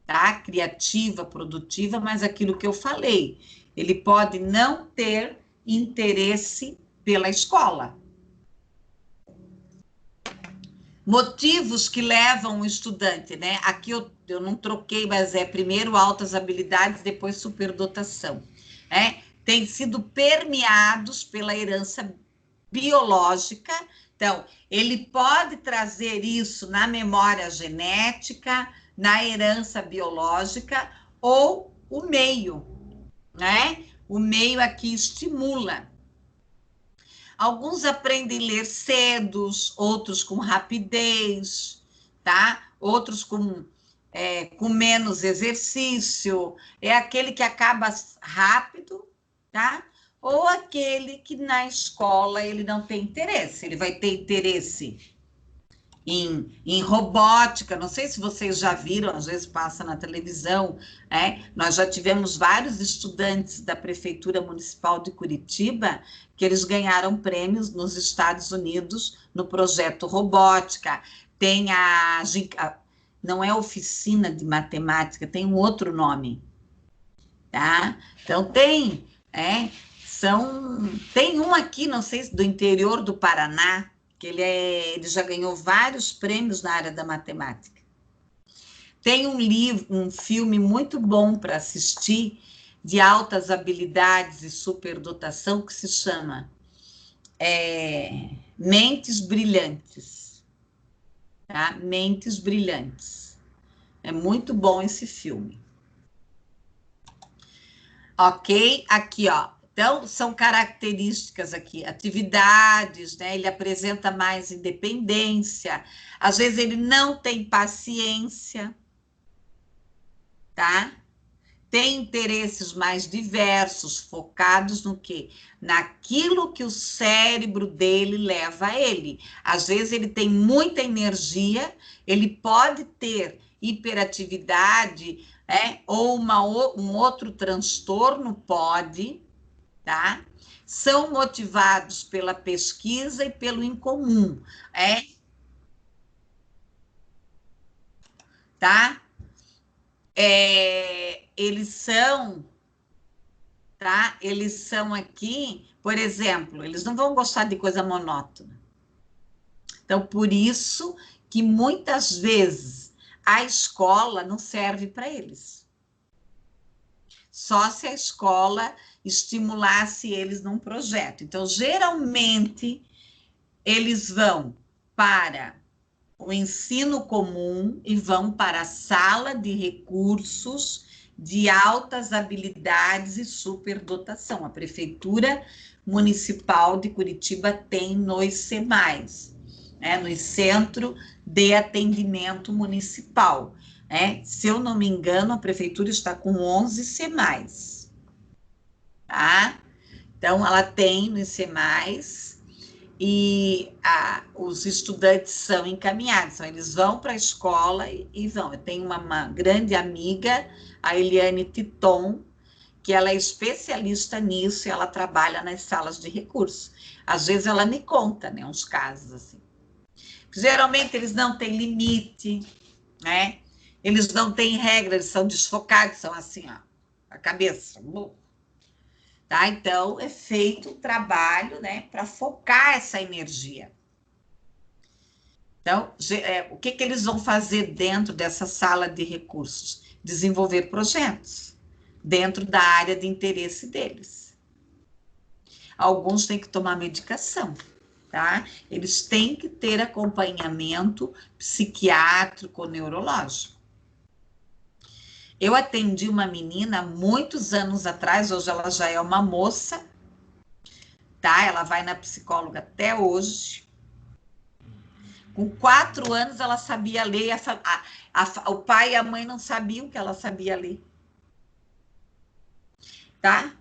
tá? Criativa, produtiva, mas aquilo que eu falei, ele pode não ter interesse pela escola. Motivos que levam o estudante, né? Aqui eu não troquei, mas primeiro altas habilidades, depois superdotação, tem sido permeados pela herança biológica. Então, ele pode trazer isso na memória genética, na herança biológica, ou o meio, né? O meio aqui estimula. Alguns aprendem a ler cedo, outros com rapidez, tá? Outros com menos exercício. É aquele que acaba rápido, tá? Ou aquele que na escola ele não tem interesse. Ele vai ter interesse em robótica. Não sei se vocês já viram, às vezes passa na televisão, nós já tivemos vários estudantes da Prefeitura Municipal de Curitiba que eles ganharam prêmios nos Estados Unidos no projeto Robótica. Tem não é oficina de matemática, tem um outro nome, tá? Então tem um aqui, não sei se do interior do Paraná, que ele já ganhou vários prêmios na área da matemática. Tem um filme muito bom para assistir, de altas habilidades e superdotação, que se chama Mentes Brilhantes. Tá? Mentes Brilhantes. É muito bom esse filme. Ok? Aqui, ó. Então, são características aqui, atividades, né? Ele apresenta mais independência, às vezes ele não tem paciência, tá? Tem interesses mais diversos, focados no quê? Naquilo que o cérebro dele leva a ele. Às vezes ele tem muita energia, ele pode ter hiperatividade, ou um outro transtorno, pode, tá? São motivados pela pesquisa e pelo incomum, tá? Eles são, tá? Eles são aqui, por exemplo, eles não vão gostar de coisa monótona. Então, por isso que muitas vezes a escola não serve para eles. Só se a escola estimulasse eles num projeto. Então, geralmente, eles vão para o ensino comum e vão para a sala de recursos de altas habilidades e superdotação. A Prefeitura Municipal de Curitiba tem nos CEMAIs, no Centro de Atendimento Municipal. Se eu não me engano, a Prefeitura está com 11 CEMAIs. Tá? Então, ela tem nos CEMAIs e os estudantes são encaminhados, então eles vão para a escola e vão. Eu tenho uma grande amiga, a Eliane Titon, que ela é especialista nisso e ela trabalha nas salas de recursos. Às vezes ela me conta, né, uns casos assim. Geralmente eles não têm limite, né? Eles não têm regra, eles são desfocados, são assim, ó, a cabeça. Tá? Então, é feito um trabalho, né, para focar essa energia. Então, o que eles vão fazer dentro dessa sala de recursos? Desenvolver projetos dentro da área de interesse deles. Alguns têm que tomar medicação, tá? Eles têm que ter acompanhamento psiquiátrico, neurológico. Eu atendi uma menina muitos anos atrás, hoje ela já é uma moça, tá? Ela vai na psicóloga até hoje. Com 4 anos ela sabia ler, o pai e a mãe não sabiam que ela sabia ler. Tá?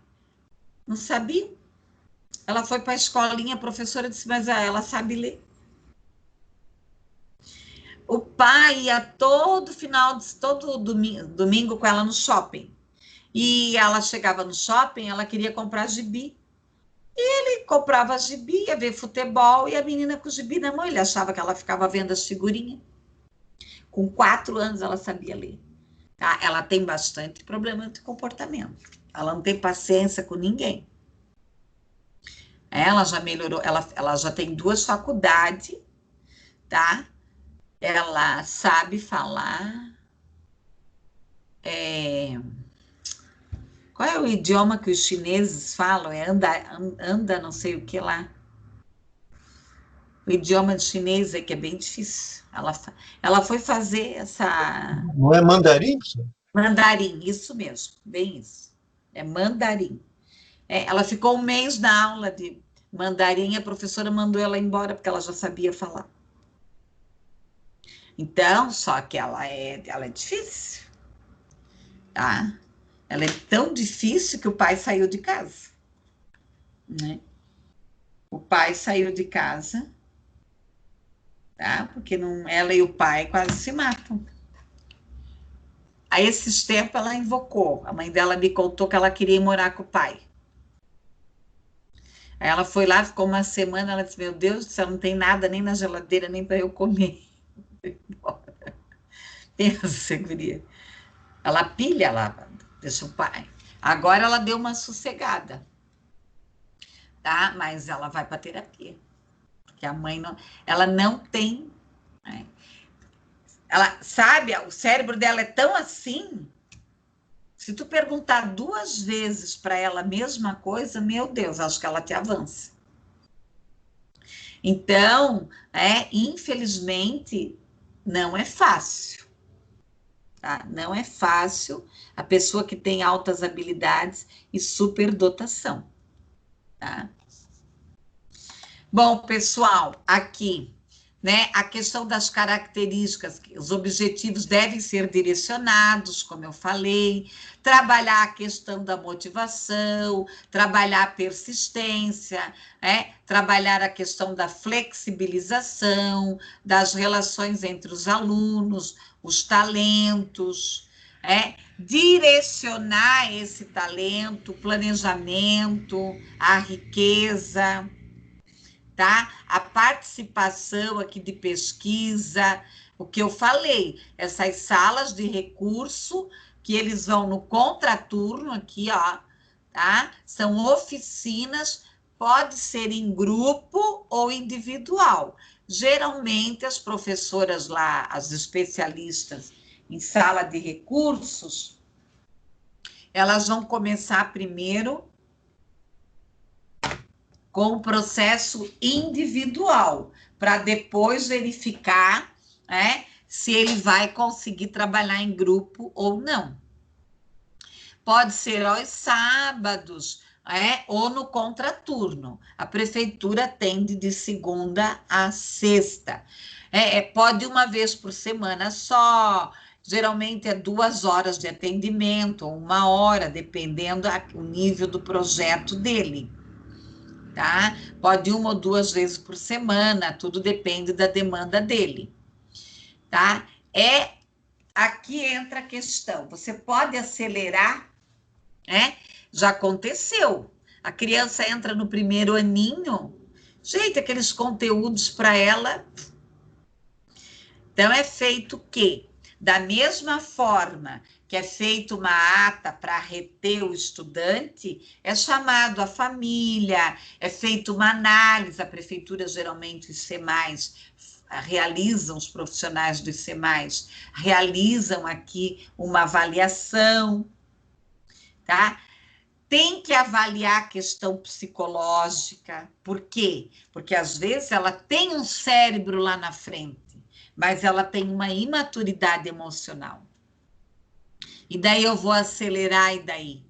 Não sabiam. Ela foi para a escolinha, a professora disse, mas ela sabe ler. O pai ia todo domingo com ela no shopping. E ela chegava no shopping, ela queria comprar gibi. E ele comprava gibi, ia ver futebol, e a menina com o gibi na mão, ele achava que ela ficava vendo as figurinhas. Com 4 anos ela sabia ler. Tá? Ela tem bastante problema de comportamento. Ela não tem paciência com ninguém. Ela já melhorou, ela já tem 2 faculdades, tá? Ela sabe falar. Qual é o idioma que os chineses falam? Anda não sei o que lá. O idioma chinês é que é bem difícil. Ela foi fazer essa... Não é mandarim, professor? Mandarim, isso mesmo, bem isso. É mandarim. Ela ficou 1 mês na aula de mandarim, a professora mandou ela embora, porque ela já sabia falar. Então, só que ela é difícil, tá? Ela é tão difícil que o pai saiu de casa, né? O pai saiu de casa tá? Porque não, ela e o pai quase se matam. Aí, esses tempos, ela invocou. A mãe dela me contou que ela queria ir morar com o pai. Aí ela foi lá, ficou uma semana, ela disse, meu Deus do céu, não tem nada nem na geladeira, nem para eu comer. Pensa, guria. Ela pilha lá, deixa o pai. Agora ela deu uma sossegada, tá? Mas ela vai para terapia. Porque a mãe não, ela não tem, né? Ela sabe, o cérebro dela é tão assim. Se tu perguntar 2 vezes para ela a mesma coisa, meu Deus, acho que ela te avança. Então, infelizmente, não é fácil, tá? Não é fácil a pessoa que tem altas habilidades e superdotação, tá? Bom, pessoal, aqui, né, a questão das características, os objetivos devem ser direcionados, como eu falei, trabalhar a questão da motivação, trabalhar a persistência, trabalhar a questão da flexibilização, das relações entre os alunos, os talentos, direcionar esse talento, o planejamento, a riqueza, tá? A participação aqui de pesquisa, o que eu falei, essas salas de recurso que eles vão no contraturno aqui, ó, tá? São oficinas, pode ser em grupo ou individual. Geralmente as professoras lá, as especialistas em sala de recursos, elas vão começar primeiro com o processo individual, para depois verificar, se ele vai conseguir trabalhar em grupo ou não. Pode ser aos sábados, ou no contraturno. A prefeitura atende de segunda a sexta. Pode uma vez por semana só, geralmente é 2 horas de atendimento, ou 1 hora, dependendo do nível do projeto dele. Tá? Pode 1 ou 2 vezes por semana, tudo depende da demanda dele, tá? Aqui entra a questão, você pode acelerar, Já aconteceu, a criança entra no primeiro aninho, gente, aqueles conteúdos para ela, então é feito o quê? Da mesma forma que é feita uma ata para reter o estudante, é chamado a família, é feita uma análise, a prefeitura geralmente, os SEMAIs, realizam, os profissionais dos SEMAIs, realizam aqui uma avaliação, tá? Tem que avaliar a questão psicológica, por quê? Porque às vezes ela tem um cérebro lá na frente, mas ela tem uma imaturidade emocional. E daí eu vou acelerar, e daí?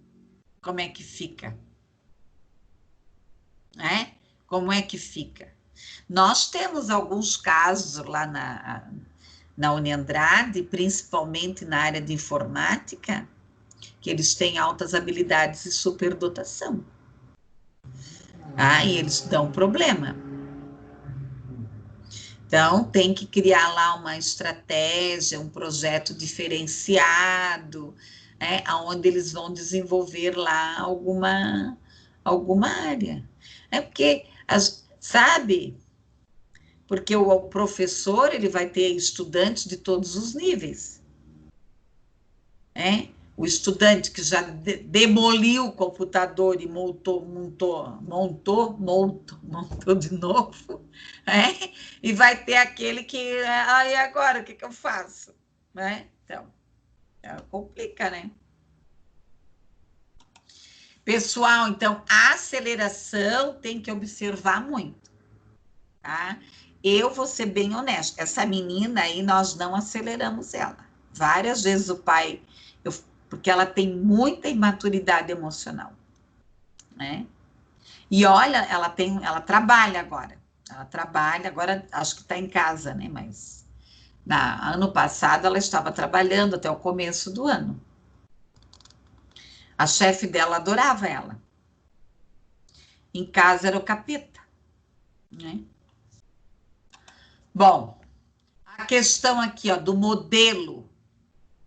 Como é que fica? Como é que fica? Nós temos alguns casos lá na Uniandrade, principalmente na área de informática, que eles têm altas habilidades e superdotação. E eles dão problema. Então, tem que criar lá uma estratégia, um projeto diferenciado, onde eles vão desenvolver lá alguma área. Porque, sabe? Porque o professor, ele vai ter estudantes de todos os níveis. O estudante que já demoliu o computador e montou de novo, e vai ter aquele que, e agora, o que eu faço? Então, complica, né? Pessoal, então, a aceleração tem que observar muito, tá? Eu vou ser bem honesta, essa menina aí, nós não aceleramos ela. Várias vezes o pai... porque ela tem muita imaturidade emocional, E olha, ela trabalha agora. Ela trabalha, agora acho que está em casa, né? Mas ano passado ela estava trabalhando até o começo do ano. A chefe dela adorava ela. Em casa era o capeta, Bom, a questão aqui, ó, do modelo,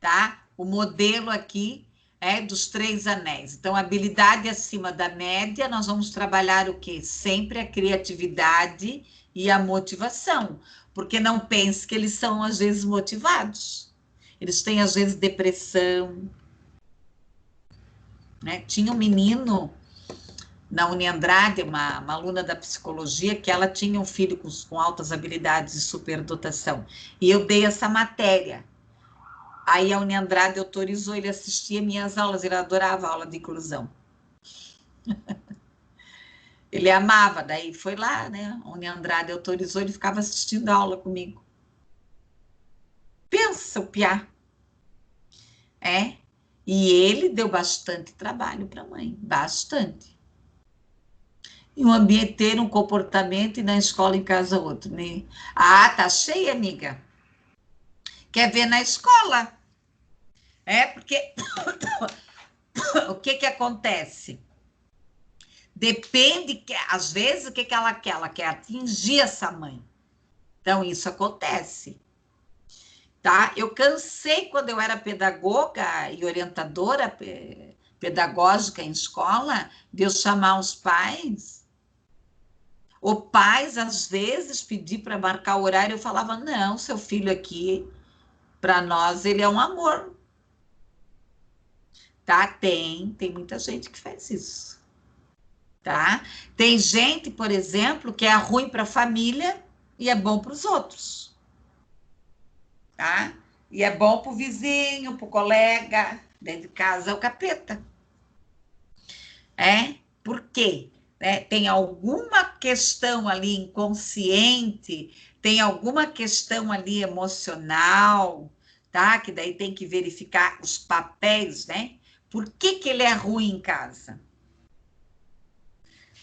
tá? O modelo aqui é dos 3 anéis. Então, habilidade acima da média, nós vamos trabalhar o quê? Sempre a criatividade e a motivação. Porque não pense que eles são, às vezes, motivados. Eles têm, às vezes, depressão, né? Tinha um menino na Uniandrade, uma aluna da psicologia, que ela tinha um filho com altas habilidades e superdotação. E eu dei essa matéria. Aí a Uniandrade autorizou ele a assistir minhas aulas, ele adorava a aula de inclusão. Ele amava, daí foi lá, né? A Uniandrade autorizou, ele ficava assistindo a aula comigo. Pensa o piá. É. E ele deu bastante trabalho para a mãe, bastante. E um ambiente ter um comportamento e na escola em casa outro, né? Ah, tá cheia, amiga. Quer ver na escola? É, porque o que que acontece? Depende, às vezes, o que que ela quer? Ela quer atingir essa mãe. Então, isso acontece, tá? Eu cansei, quando eu era pedagoga e orientadora pedagógica em escola, de eu chamar os pais. Ou pais, às vezes, pedir para marcar o horário, eu falava, não, seu filho aqui, para nós, ele é um amor. Tá? Tem muita gente que faz isso, tá? Tem gente, por exemplo, que é ruim para a família e é bom para os outros, tá? E é bom para o vizinho, para o colega, dentro de casa é o capeta. É? Por quê? Tem alguma questão ali inconsciente, tem alguma questão ali emocional, tá? Que daí tem que verificar os papéis, né? Por que que ele é ruim em casa?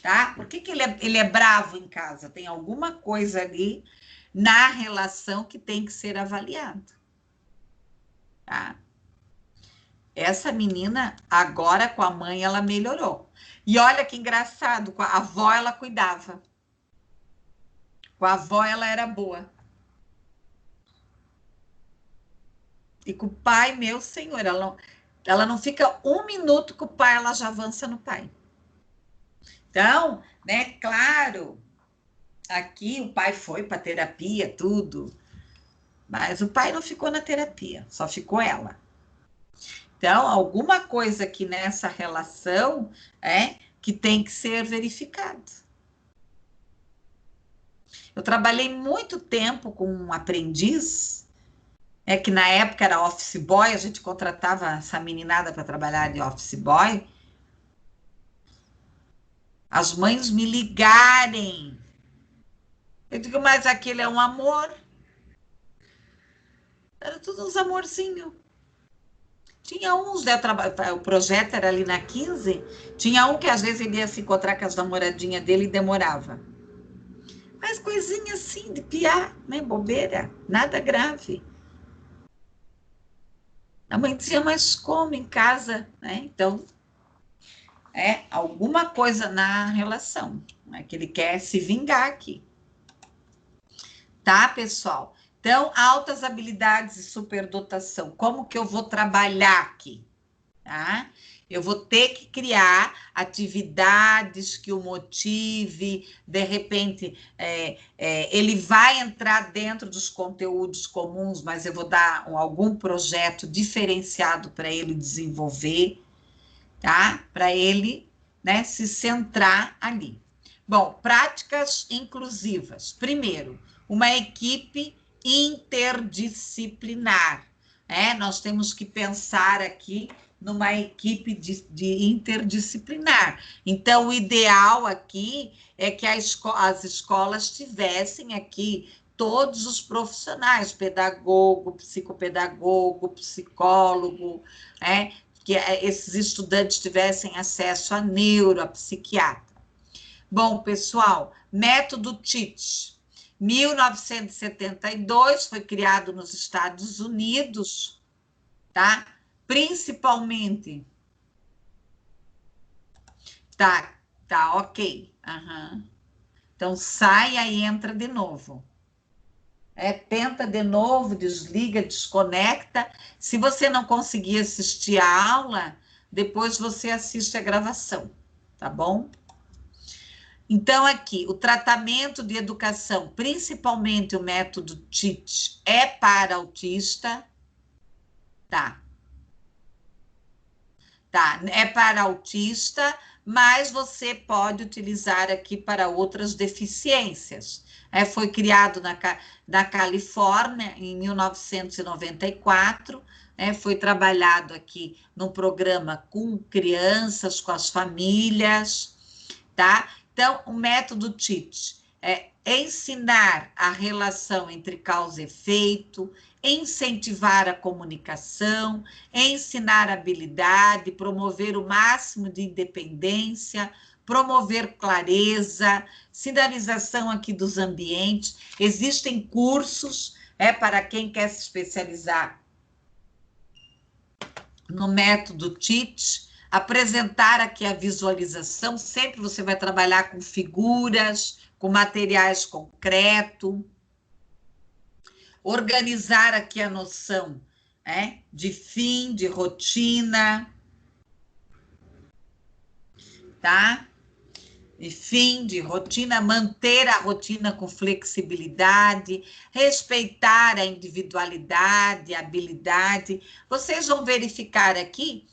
Tá? Por que que ele é bravo em casa? Tem alguma coisa ali na relação que tem que ser avaliado, tá? Essa menina, agora com a mãe, ela melhorou. E olha que engraçado, com a avó ela cuidava. Com a avó ela era boa. E com o pai, meu senhor, ela não fica um minuto com o pai, ela já avança no pai. Então, né, claro, aqui o pai foi para terapia, tudo, mas o pai não ficou na terapia, só ficou ela. Então, alguma coisa aqui nessa relação é que tem que ser verificado. Eu trabalhei muito tempo com um aprendiz, que na época era office boy, a gente contratava essa meninada para trabalhar de office boy. As mães me ligarem. Eu digo, mas aquele é um amor. Era tudo uns amorzinhos. Tinha uns, né, o projeto era ali na 15, tinha um que às vezes ele ia se encontrar com as namoradinhas dele e demorava. Mas coisinha assim, de piar, né, bobeira, nada grave. A mãe dizia, mas como em casa, né? Então, alguma coisa na relação, né, que ele quer se vingar aqui. Tá, pessoal? Então, altas habilidades e superdotação. Como que eu vou trabalhar aqui? Tá? Eu vou ter que criar atividades que o motive, de repente, ele vai entrar dentro dos conteúdos comuns, mas eu vou dar algum projeto diferenciado para ele desenvolver, tá? Para ele, né, se centrar ali. Bom, práticas inclusivas. Primeiro, uma equipe interdisciplinar. Nós temos que pensar aqui numa equipe de interdisciplinar. Então, o ideal aqui é que as escolas tivessem aqui todos os profissionais, pedagogo, psicopedagogo, psicólogo, que esses estudantes tivessem acesso a neuro, a psiquiatra. Bom, pessoal, método TEACH, 1972, foi criado nos Estados Unidos, tá? Principalmente. Tá, ok. Uhum. Então, sai e entra de novo. Tenta de novo, desliga, desconecta. Se você não conseguir assistir a aula, depois você assiste a gravação, tá bom? Então, aqui, o tratamento de educação, principalmente o método TEACH, é para autista, tá? Tá, é para autista, mas você pode utilizar aqui para outras deficiências. Foi criado na Califórnia em 1994, foi trabalhado aqui num programa com crianças, com as famílias, tá? Então, o método TEACH é ensinar a relação entre causa e efeito, incentivar a comunicação, ensinar habilidade, promover o máximo de independência, promover clareza, sinalização aqui dos ambientes. Existem cursos para quem quer se especializar no método TEACH, apresentar aqui a visualização, sempre você vai trabalhar com figuras, com materiais concretos, organizar aqui a noção de fim, de rotina, tá? E fim de rotina, manter a rotina com flexibilidade, respeitar a individualidade, a habilidade. Vocês vão verificar aqui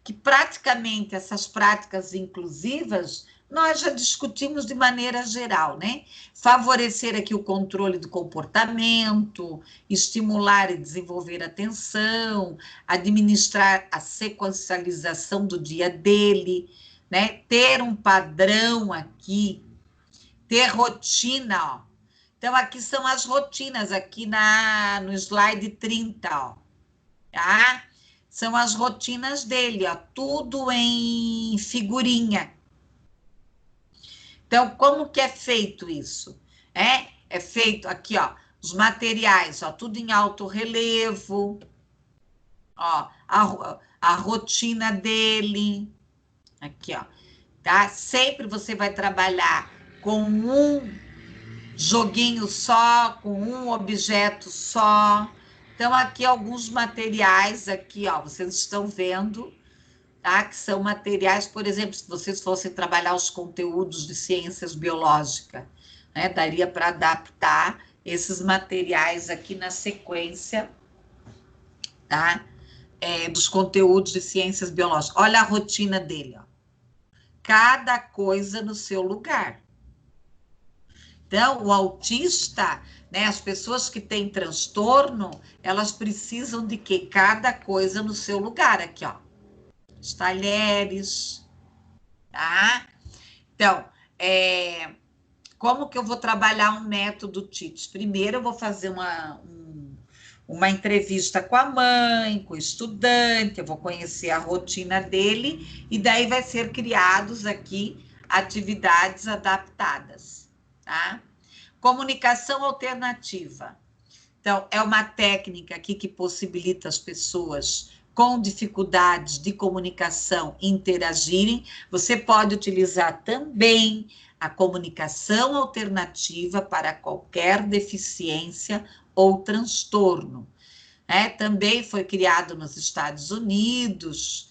que praticamente essas práticas inclusivas nós já discutimos de maneira geral, né? Favorecer aqui o controle do comportamento, estimular e desenvolver a atenção, administrar a sequencialização do dia dele, né? Ter um padrão aqui, ter rotina, ó. Então, aqui são as rotinas, aqui no slide 30, ó, tá? São as rotinas dele, ó, tudo em figurinha. Então, como que é feito isso? É feito aqui, ó, os materiais, ó, tudo em alto relevo, ó, a rotina dele, aqui, ó, tá? Sempre você vai trabalhar com um joguinho só, com um objeto só. Então, aqui alguns materiais, aqui, ó, vocês estão vendo, tá? Que são materiais, por exemplo, se vocês fossem trabalhar os conteúdos de ciências biológicas, né? Daria para adaptar esses materiais aqui na sequência, tá? Dos conteúdos de ciências biológicas. Olha a rotina dele, ó. Cada coisa no seu lugar. Então, o autista, né, as pessoas que têm transtorno, elas precisam de quê? Cada coisa no seu lugar, aqui, ó. Os talheres, tá? Então, como que eu vou trabalhar um método TEACH? Primeiro, eu vou fazer uma entrevista com a mãe, com o estudante, eu vou conhecer a rotina dele, e daí vai ser criados aqui atividades adaptadas, tá? Comunicação alternativa. Então, é uma técnica aqui que possibilita as pessoas com dificuldades de comunicação interagirem. Você pode utilizar também a comunicação alternativa para qualquer deficiência ou transtorno. Também foi criado nos Estados Unidos,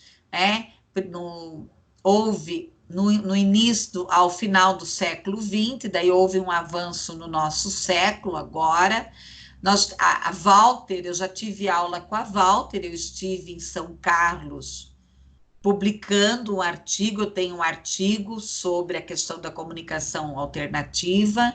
houve no início, ao final do século XX, daí houve um avanço no nosso século agora. A Walter, eu já tive aula com a Walter, eu estive em São Carlos publicando um artigo, eu tenho um artigo sobre a questão da comunicação alternativa,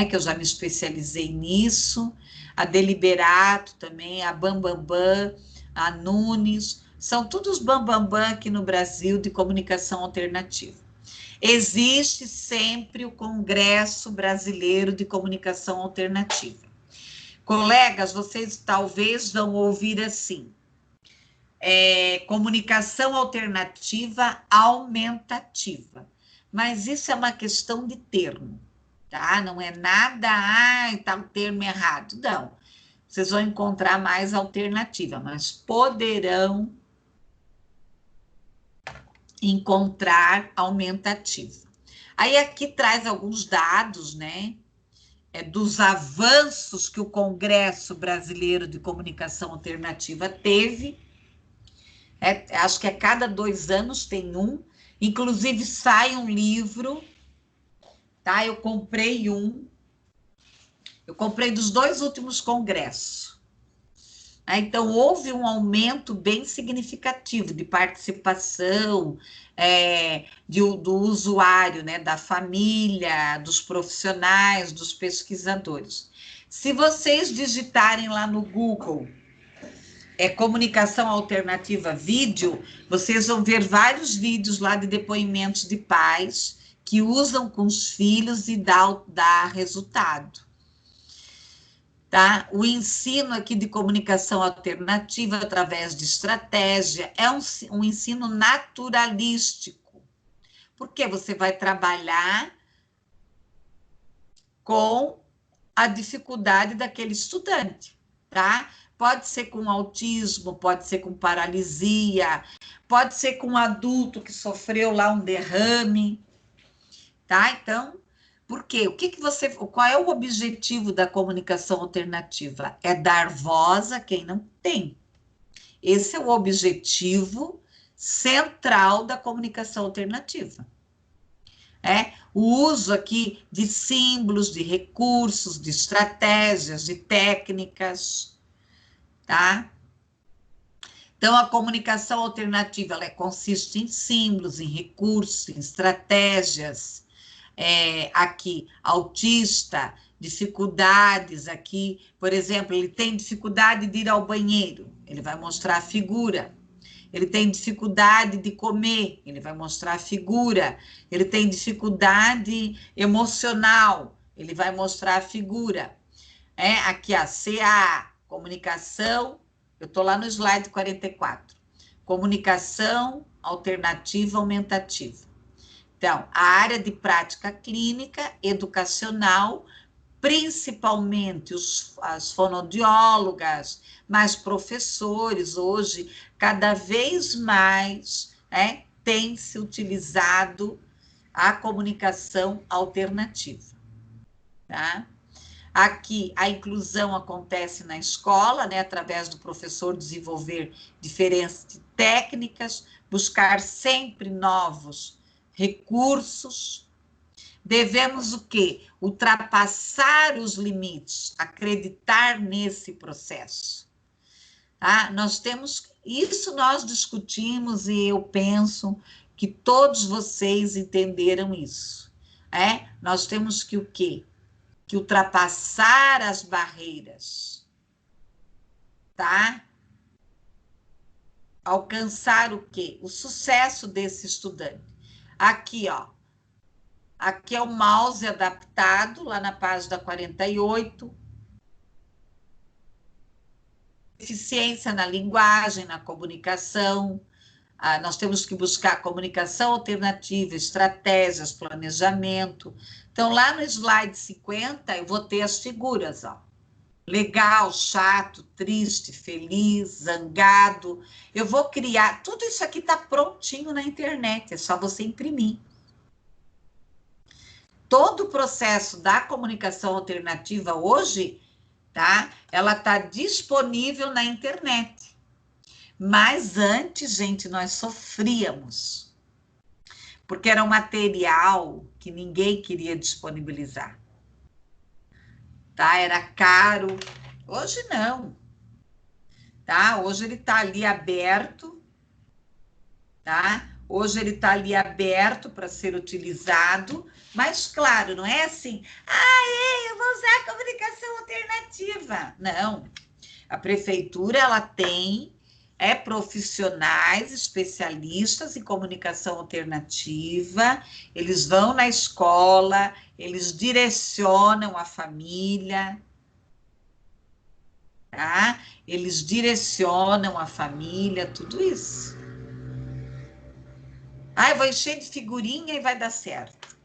que eu já me especializei nisso, a Deliberato também, a Bambambam, a Nunes, são todos bambambam aqui no Brasil de comunicação alternativa. Existe sempre o Congresso Brasileiro de Comunicação Alternativa. Colegas, vocês talvez vão ouvir assim, comunicação alternativa aumentativa, mas isso é uma questão de termo, tá? Não é nada, tá o termo errado, não. Vocês vão encontrar mais alternativa, mas poderão encontrar aumentativa. Aí aqui traz alguns dados, né? dos avanços que o Congresso Brasileiro de Comunicação Alternativa teve. Acho que a cada 2 anos tem um, inclusive sai um livro, tá? Eu comprei dos 2 últimos congressos. Então, houve um aumento bem significativo de participação do usuário, né, da família, dos profissionais, dos pesquisadores. Se vocês digitarem lá no Google comunicação alternativa vídeo, vocês vão ver vários vídeos lá de depoimentos de pais que usam com os filhos e dá resultado. Tá? O ensino aqui de comunicação alternativa através de estratégia é um ensino naturalístico, porque você vai trabalhar com a dificuldade daquele estudante, tá? Pode ser com autismo, pode ser com paralisia, pode ser com um adulto que sofreu lá um derrame, tá? Então, por quê? Qual é o objetivo da comunicação alternativa? É dar voz a quem não tem. Esse é o objetivo central da comunicação alternativa. O uso aqui de símbolos, de recursos, de estratégias, de técnicas, tá? Então, a comunicação alternativa, ela consiste em símbolos, em recursos, em estratégias. Aqui, autista, dificuldades aqui, por exemplo, ele tem dificuldade de ir ao banheiro, ele vai mostrar a figura. Ele tem dificuldade de comer, ele vai mostrar a figura. Ele tem dificuldade emocional, ele vai mostrar a figura. Aqui, a CA, comunicação, eu estou lá no slide 44. Comunicação alternativa aumentativa. Então, a área de prática clínica, educacional, principalmente as fonoaudiólogas, mas professores, hoje, cada vez mais tem se utilizado a comunicação alternativa. Tá? Aqui, a inclusão acontece na escola, através do professor desenvolver diferentes técnicas, buscar sempre novos recursos. Devemos o quê? Ultrapassar os limites, acreditar nesse processo. Tá? Isso nós discutimos e eu penso que todos vocês entenderam isso. Nós temos que o quê? Que ultrapassar as barreiras, tá? Alcançar o quê? O sucesso desse estudante. Aqui, ó. Aqui é o mouse adaptado, lá na página 48. Eficiência na linguagem, na comunicação. Nós temos que buscar comunicação alternativa, estratégias, planejamento. Então, lá no slide 50, eu vou ter as figuras, ó. Legal, chato, triste, feliz, zangado. Eu vou criar, tudo isso aqui está prontinho na internet, é só você imprimir. Todo o processo da comunicação alternativa hoje, tá? Ela está disponível na internet. Mas antes, gente, nós sofríamos. Porque era um material que ninguém queria disponibilizar. Tá? Era caro. Hoje não. Tá? Hoje ele está ali aberto. Tá? Hoje ele está ali aberto para ser utilizado. Mas, claro, não é assim, eu vou usar a comunicação alternativa. Não. A prefeitura, ela tem profissionais, especialistas em comunicação alternativa, eles vão na escola, eles direcionam a família, tá? Eles direcionam a família, tudo isso. Eu vou encher de figurinha e vai dar certo.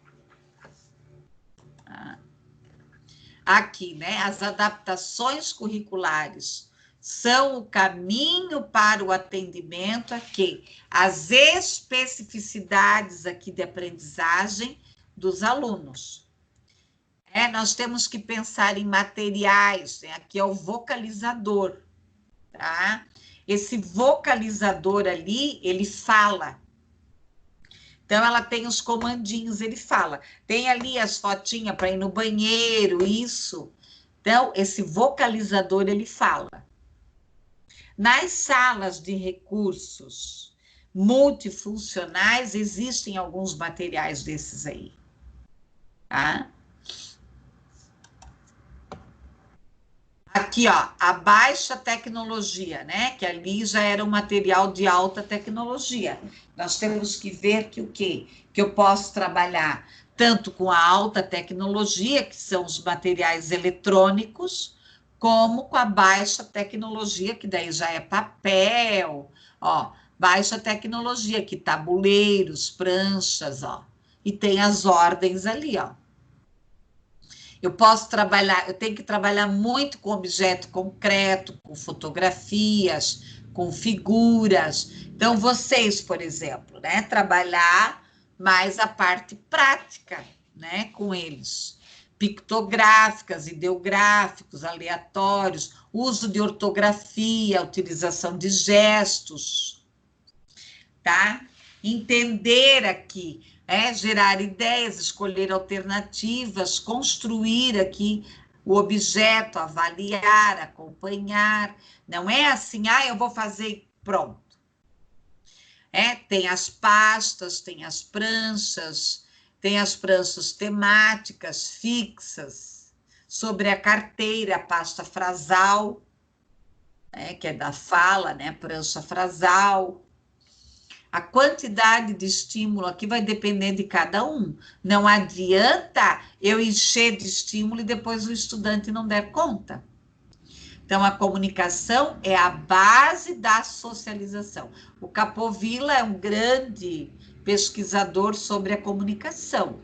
Aqui, né? As adaptações curriculares são o caminho para o atendimento aqui, as especificidades aqui de aprendizagem dos alunos. Nós temos que pensar em materiais, né? Aqui é o vocalizador, tá? Esse vocalizador ali, ele fala. Então, ela tem os comandinhos, ele fala. Tem ali as fotinhas para ir no banheiro, isso. Então, esse vocalizador, ele fala. Nas salas de recursos multifuncionais, existem alguns materiais desses aí, tá? Aqui, ó, a baixa tecnologia, né? Que ali já era um material de alta tecnologia. Nós temos que ver que o quê? Que eu posso trabalhar tanto com a alta tecnologia, que são os materiais eletrônicos, como com a baixa tecnologia, que daí já é papel, ó, baixa tecnologia, que tabuleiros, pranchas, ó, e tem as ordens ali, ó. Eu posso trabalhar, eu tenho que trabalhar muito com objeto concreto, com fotografias, com figuras. Então, vocês, por exemplo, né, trabalhar mais a parte prática, né, com eles. Pictográficas, ideográficos, aleatórios, uso de ortografia, utilização de gestos, tá? Entender aqui, gerar ideias, escolher alternativas, construir aqui o objeto, avaliar, acompanhar. Não é assim, eu vou fazer e pronto. Tem as pastas, tem as pranchas temáticas fixas, sobre a carteira, a pasta frasal, que é da fala, né? Prancha frasal. A quantidade de estímulo aqui vai depender de cada um. Não adianta eu encher de estímulo e depois o estudante não der conta. Então, a comunicação é a base da socialização. O Capovilla é um grande pesquisador sobre a comunicação.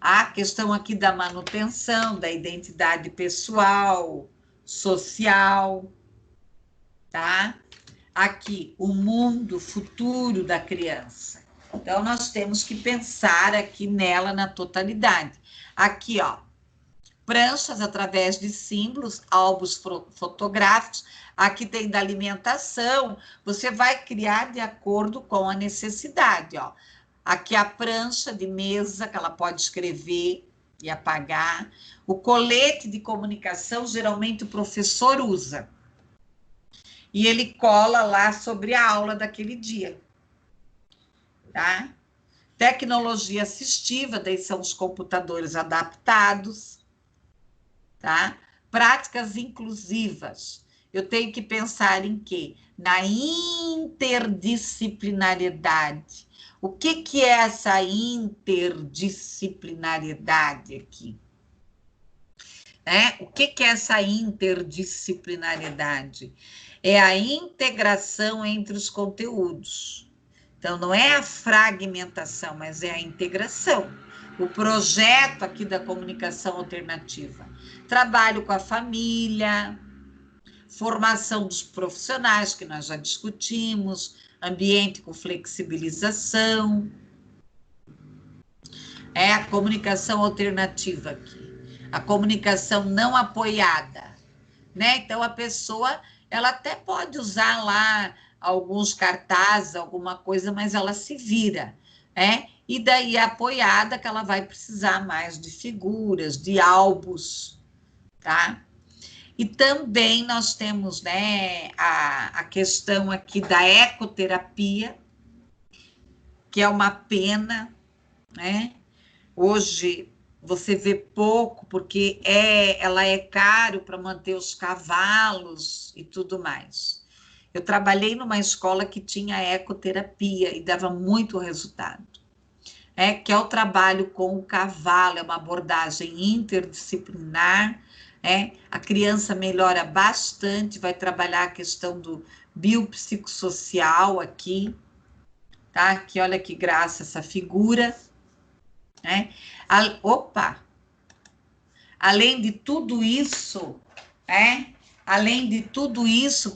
A questão aqui da manutenção, da identidade pessoal, social, tá? Aqui, o mundo futuro da criança. Então, nós temos que pensar aqui nela na totalidade. Aqui, ó, pranchas através de símbolos, álbuns fotográficos. Aqui tem da alimentação. Você vai criar de acordo com a necessidade, ó. Aqui a prancha de mesa, que ela pode escrever e apagar. O colete de comunicação, geralmente o professor usa. E ele cola lá sobre a aula daquele dia, tá? Tecnologia assistiva, daí são os computadores adaptados, tá? Práticas inclusivas. Eu tenho que pensar em quê? Na interdisciplinariedade. O que é essa interdisciplinariedade aqui? O que é essa interdisciplinariedade? É a integração entre os conteúdos. Então, não é a fragmentação, mas é a integração. O projeto aqui da comunicação alternativa. Trabalho com a família, formação dos profissionais, que nós já discutimos, ambiente com flexibilização. É a comunicação alternativa aqui. A comunicação não apoiada, né? Então, a pessoa, ela até pode usar lá alguns cartazes, alguma coisa, mas ela se vira, E daí, apoiada, que ela vai precisar mais de figuras, de álbuns, tá? E também nós temos, né, a questão aqui da ecoterapia, que é uma pena, né? Hoje você vê pouco, porque ela é caro para manter os cavalos e tudo mais. Eu trabalhei numa escola que tinha ecoterapia e dava muito resultado. Que é o trabalho com o cavalo, é uma abordagem interdisciplinar, a criança melhora bastante, vai trabalhar a questão do biopsicossocial aqui, tá? Aqui, olha que graça essa figura, Opa! Além de tudo isso,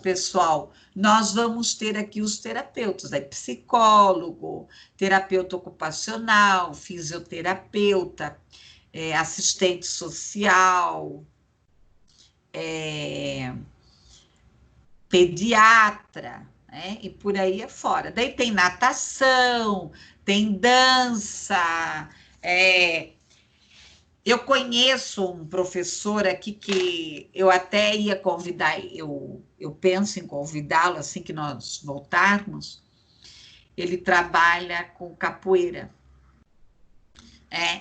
pessoal, nós vamos ter aqui os terapeutas, psicólogo, terapeuta ocupacional, fisioterapeuta, assistente social, pediatra, né? E por aí afora. Daí tem natação, tem dança. Eu conheço um professor aqui que eu até ia convidar, eu penso em convidá-lo assim que nós voltarmos. Ele trabalha com capoeira.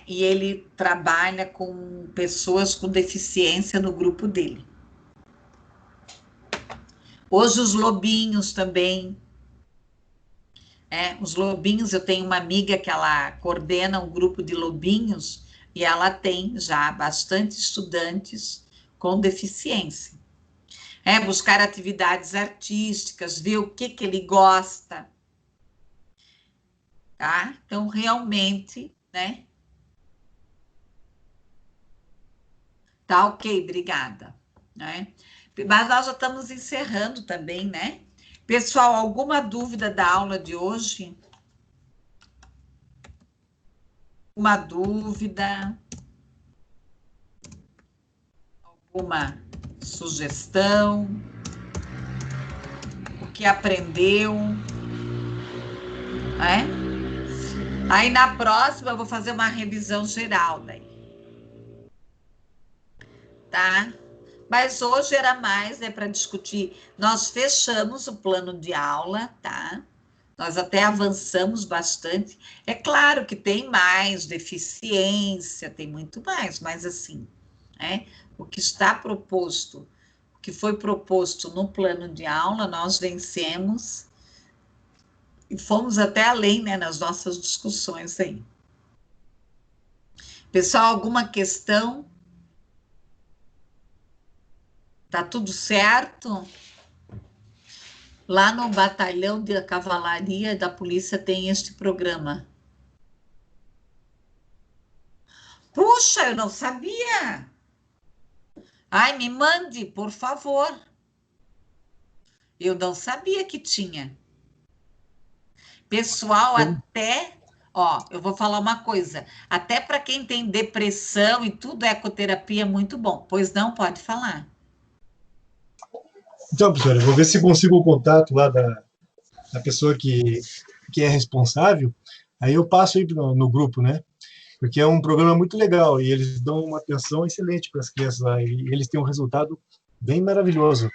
E ele trabalha com pessoas com deficiência no grupo dele. Hoje os lobinhos também. Os lobinhos, eu tenho uma amiga que ela coordena um grupo de lobinhos e ela tem já bastante estudantes com deficiência. Buscar atividades artísticas, ver o que ele gosta. Tá? Então, realmente, né? Tá ok, obrigada. Né? Mas nós já estamos encerrando também, né? Pessoal, alguma dúvida da aula de hoje? Uma dúvida? Alguma sugestão? O que aprendeu? Aí na próxima eu vou fazer uma revisão geral daí. Tá? Mas hoje era mais, para discutir. Nós fechamos o plano de aula, tá? Nós até avançamos bastante. É claro que tem mais deficiência, tem muito mais, mas assim, o que está proposto, o que foi proposto no plano de aula, nós vencemos e fomos até além, né, nas nossas discussões aí. Pessoal, alguma questão? Tá tudo certo? Lá no batalhão de cavalaria da polícia tem este programa. Puxa, eu não sabia. Ai, me mande, por favor. Eu não sabia que tinha. Pessoal, até, eu vou falar uma coisa, até para quem tem depressão e tudo, ecoterapia é muito bom. Pois não, pode falar. Então, professora, eu vou ver se consigo o contato lá da pessoa que é responsável, aí eu passo aí no grupo, né? Porque é um programa muito legal e eles dão uma atenção excelente para as crianças lá, e eles têm um resultado bem maravilhoso.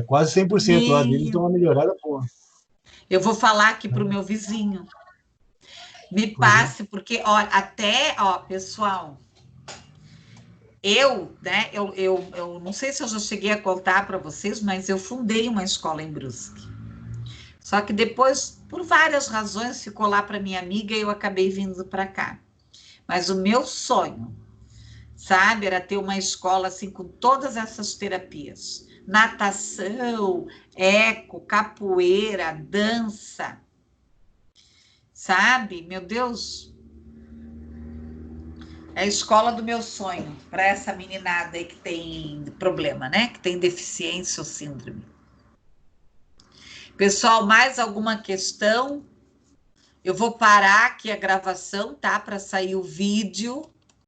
Quase 100% lá deles dão uma melhorada boa. Eu vou falar aqui para o meu vizinho. Me passe, porque, pessoal, né, eu não sei se eu já cheguei a contar para vocês, mas eu fundei uma escola em Brusque. Só que depois, por várias razões, ficou lá para minha amiga e eu acabei vindo para cá. Mas o meu sonho, sabe, era ter uma escola assim com todas essas terapias. Natação, eco, capoeira, dança. Sabe? Meu Deus. É a escola do meu sonho para essa meninada aí que tem problema, né? Que tem deficiência ou síndrome. Pessoal, mais alguma questão? Eu vou parar aqui a gravação, tá? Para sair o vídeo.